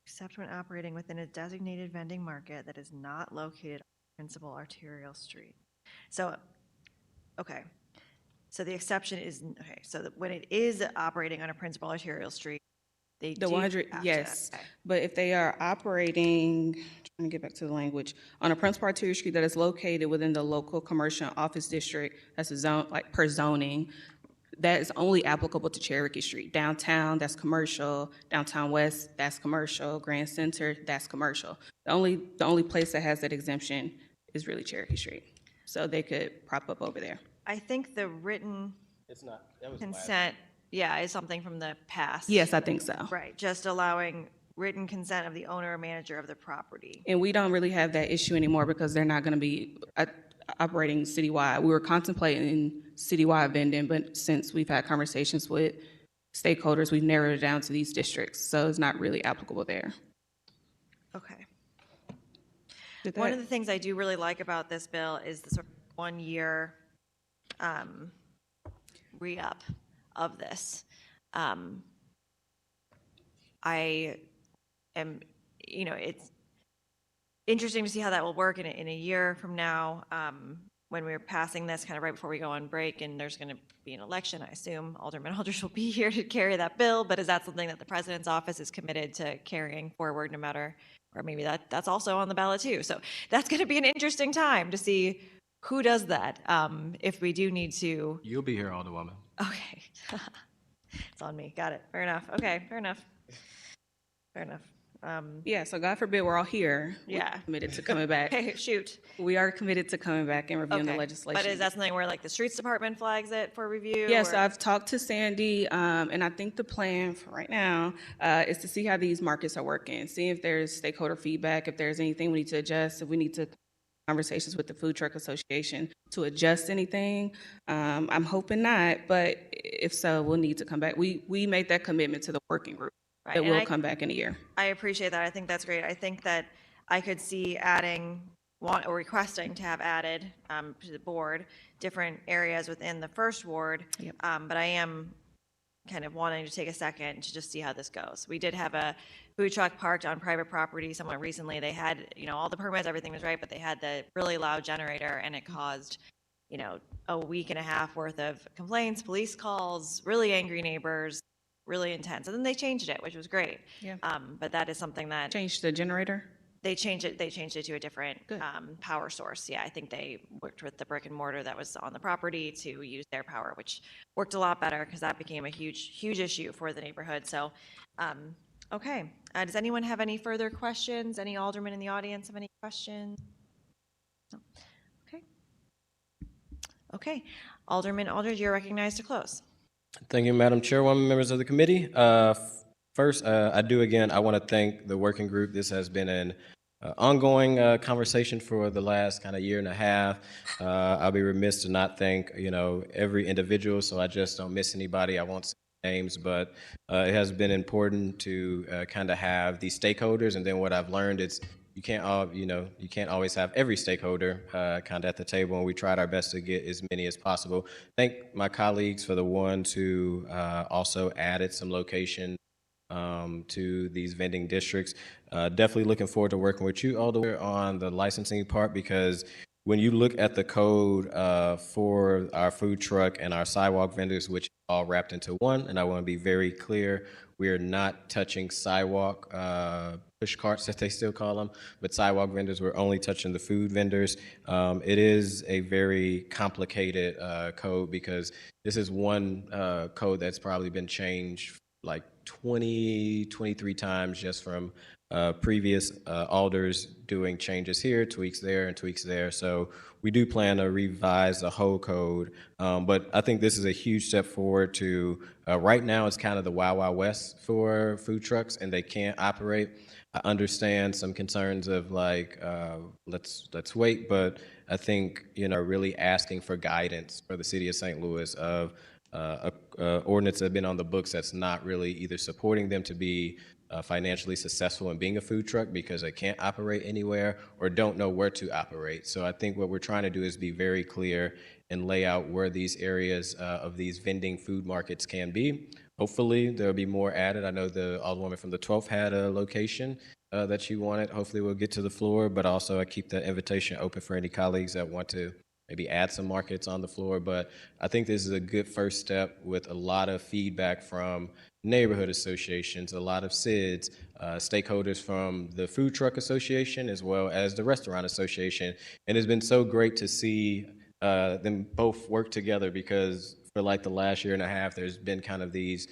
Except when operating within a designated vending market that is not located on a principal arterial street. So, okay. So the exception is, okay, so that when it is operating on a principal arterial street, they The do 100, have to- yes. okay. But if they are operating, trying to get back to the language, on a principal arterial street that is located within the local commercial office district, that's a zone, like per zoning, that is only applicable to Cherokee Street. Downtown, that's commercial. Downtown West, that's commercial. Grand Center, that's commercial. The only place that has that exemption is really Cherokee Street. So they could prop up over there. I think the written It's not, that was consent, yeah, is something from the past. Yes, I think so. Right, just allowing written consent of the owner or manager of the property. And we don't really have that issue anymore because they're not going to be operating citywide. We were contemplating citywide vending, but since we've had conversations with stakeholders, we've narrowed it down to these districts. So it's not really applicable there. Okay. Did One that- of the things I do really like about this bill is the sort of 1-year re-up of this. I am, it's interesting to see how that will work in a year from now, when we're passing this kind of right before we go on break and there's going to be an election. I assume Alderman Aldridge will be here to carry that bill, but is that something that the president's office is committed to carrying forward no matter, or maybe that's also on the ballot too. So that's going to be an interesting time to see who does that, if we do need to. You'll be here, Alderwoman. Okay. It's on me. Got it. Fair enough. Okay, fair enough. Fair enough. Yeah, so God forbid we're all here. We're Yeah. committed to coming back. Okay, shoot. We are committed to coming back and reviewing the Okay. legislation. But is that something where like the streets department flags it for review? Yeah, so or- I've talked to Sandy, and I think the plan for right now is to see how these markets are working, see if there's stakeholder feedback, if there's anything we need to adjust, if we need to conversations with the Food Truck Association to adjust anything. I'm hoping not, but if so, we'll need to come back. We made that commitment to the working group Right, that and we'll I- come back in a year. I appreciate that. I think that's great. I think that I could see adding, or requesting to have added to the board, different areas within the first ward. Yep. But I am kind of wanting to take a second to just see how this goes. We did have a food truck parked on private property somewhat recently. They had, all the permits, everything was right, but they had the really loud generator and it caused, a week and a half worth of complaints, police calls, really angry neighbors, really intense. And then they changed it, which was great. Yeah. But that is something that, Change the generator? They changed it to a different Good. power source. Yeah, I think they worked with the brick and mortar that was on the property to use their power, which worked a lot better because that became a huge issue for the neighborhood. So, okay. Does anyone have any further questions? Any aldermen in the audience have any questions? No. Okay. Okay. Alderman Aldridge, you're recognized to close. Thank you, Madam Chairwoman, members of the committee. First, I want to thank the working group. This has been an ongoing conversation for the last kind of year and a half. I'll be remiss to not thank, every individual, so I just don't miss anybody. I won't say names, but it has been important to kind of have these stakeholders. And then what I've learned is you can't always have every stakeholder kind of at the table, and we tried our best to get as many as possible. Thank my colleagues for the ones who also added some location to these vending districts. Definitely looking forward to working with you all the way on the licensing part, because when you look at the code for our food truck and our sidewalk vendors, which are all wrapped into one, and I want to be very clear, we are not touching sidewalk push carts, that they still call them, but sidewalk vendors, we're only touching the food vendors. It is a very complicated code, because this is one code that's probably been changed like 23 times just from previous alders doing changes here, tweaks there, and tweaks there. So we do plan to revise the whole code. But I think this is a huge step forward to, right now it's kind of the Wild Wild West for food trucks, and they can't operate. I understand some concerns of like, let's wait, but I think, really asking for guidance for the city of St. Louis of ordinance that have been on the books that's not really either supporting them to be financially successful in being a food truck because they can't operate anywhere or don't know where to operate. So I think what we're trying to do is be very clear and lay out where these areas of these vending food markets can be. Hopefully there'll be more added. I know the alderwoman from the 12th had a location that she wanted. Hopefully we'll get to the floor, but also I keep the invitation open for any colleagues that want to maybe add some markets on the floor. But I think this is a good first step with a lot of feedback from neighborhood associations, a lot of SIDS, stakeholders from the Food Truck Association as well as the Restaurant Association. And it's been so great to see them both work together, because for like the last year and a half, there's been kind of these,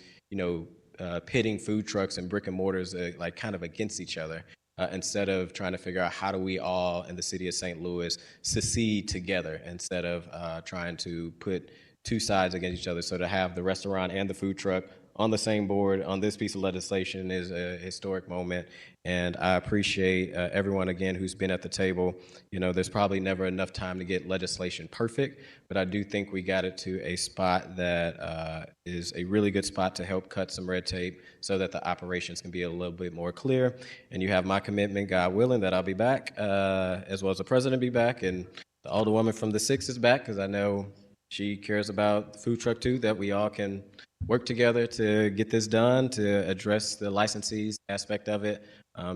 pitting food trucks and brick and mortars like kind of against each other. Instead of trying to figure out how do we all in the city of St. Louis succeed together, instead of trying to put two sides against each other. So to have the restaurant and the food truck on the same board on this piece of legislation is a historic moment. And I appreciate everyone again who's been at the table. There's probably never enough time to get legislation perfect, but I do think we got it to a spot that is a really good spot to help cut some red tape so that the operations can be a little bit more clear. And you have my commitment, God willing, that I'll be back, as well as the president be back, and the alderwoman from the 6th is back, because I know she cares about the food truck too, that we all can work together to get this done, to address the licensees aspect of it,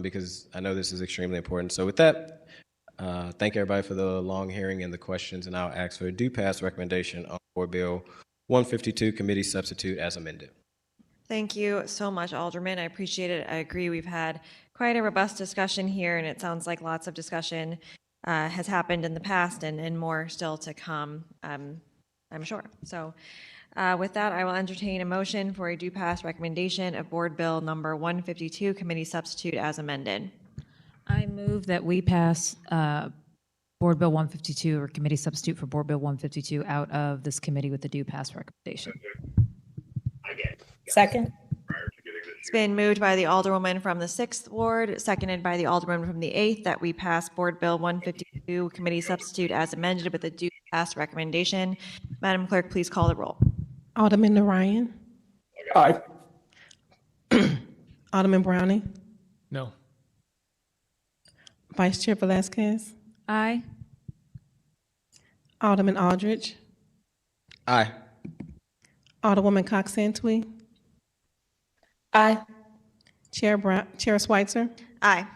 because I know this is extremely important. So with that, thank everybody for the long hearing and the questions, and I'll ask for a due pass recommendation on Board Bill 152 Committee Substitute as amended. Thank you so much, Alderman. I appreciate it. I agree. We've had quite a robust discussion here, and it sounds like lots of discussion has happened in the past and more still to come, I'm sure. So with that, I will entertain a motion for a due pass recommendation of Board Bill number 152, Committee Substitute as amended. I move that we pass Board Bill 152, or Committee Substitute for Board Bill 152, out of this committee with the due pass recommendation. Second. It's been moved by the Alderwoman from the 6th Ward, seconded by the Alderwoman from the 8th, that we pass Board Bill 152, Committee Substitute as amended with a due pass recommendation. Madam Clerk, please call the roll. Alderman Narayan. Aye. Alderman Browning. No. Vice Chair Velazquez. Aye. Alderman Aldridge. Aye. Alderwoman Cox Santui. Aye. Chair Schweitzer. Aye.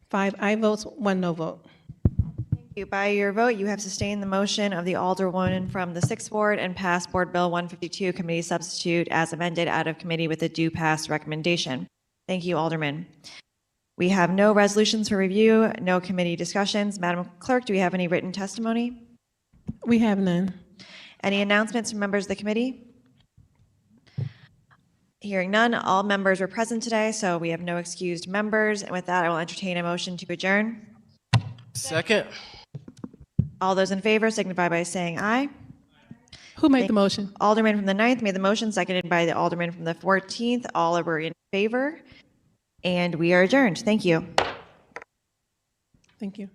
5 aye votes, 1 no vote. Thank you. By your vote, you have sustained the motion of the Alderwoman from the 6th Ward and passed Board Bill 152, Committee Substitute as amended out of committee with a due pass recommendation. Thank you, Alderman. We have no resolutions for review, no committee discussions. Madam Clerk, do we have any written testimony? We have none. Any announcements from members of the committee? Hearing none, all members were present today, so we have no excused members. And with that, I will entertain a motion to adjourn. Second. All those in favor signify by saying aye. Who made the motion? Alderman from the 9th made the motion, seconded by the Alderman from the 14th. All were in favor. And we are adjourned. Thank you. Thank you.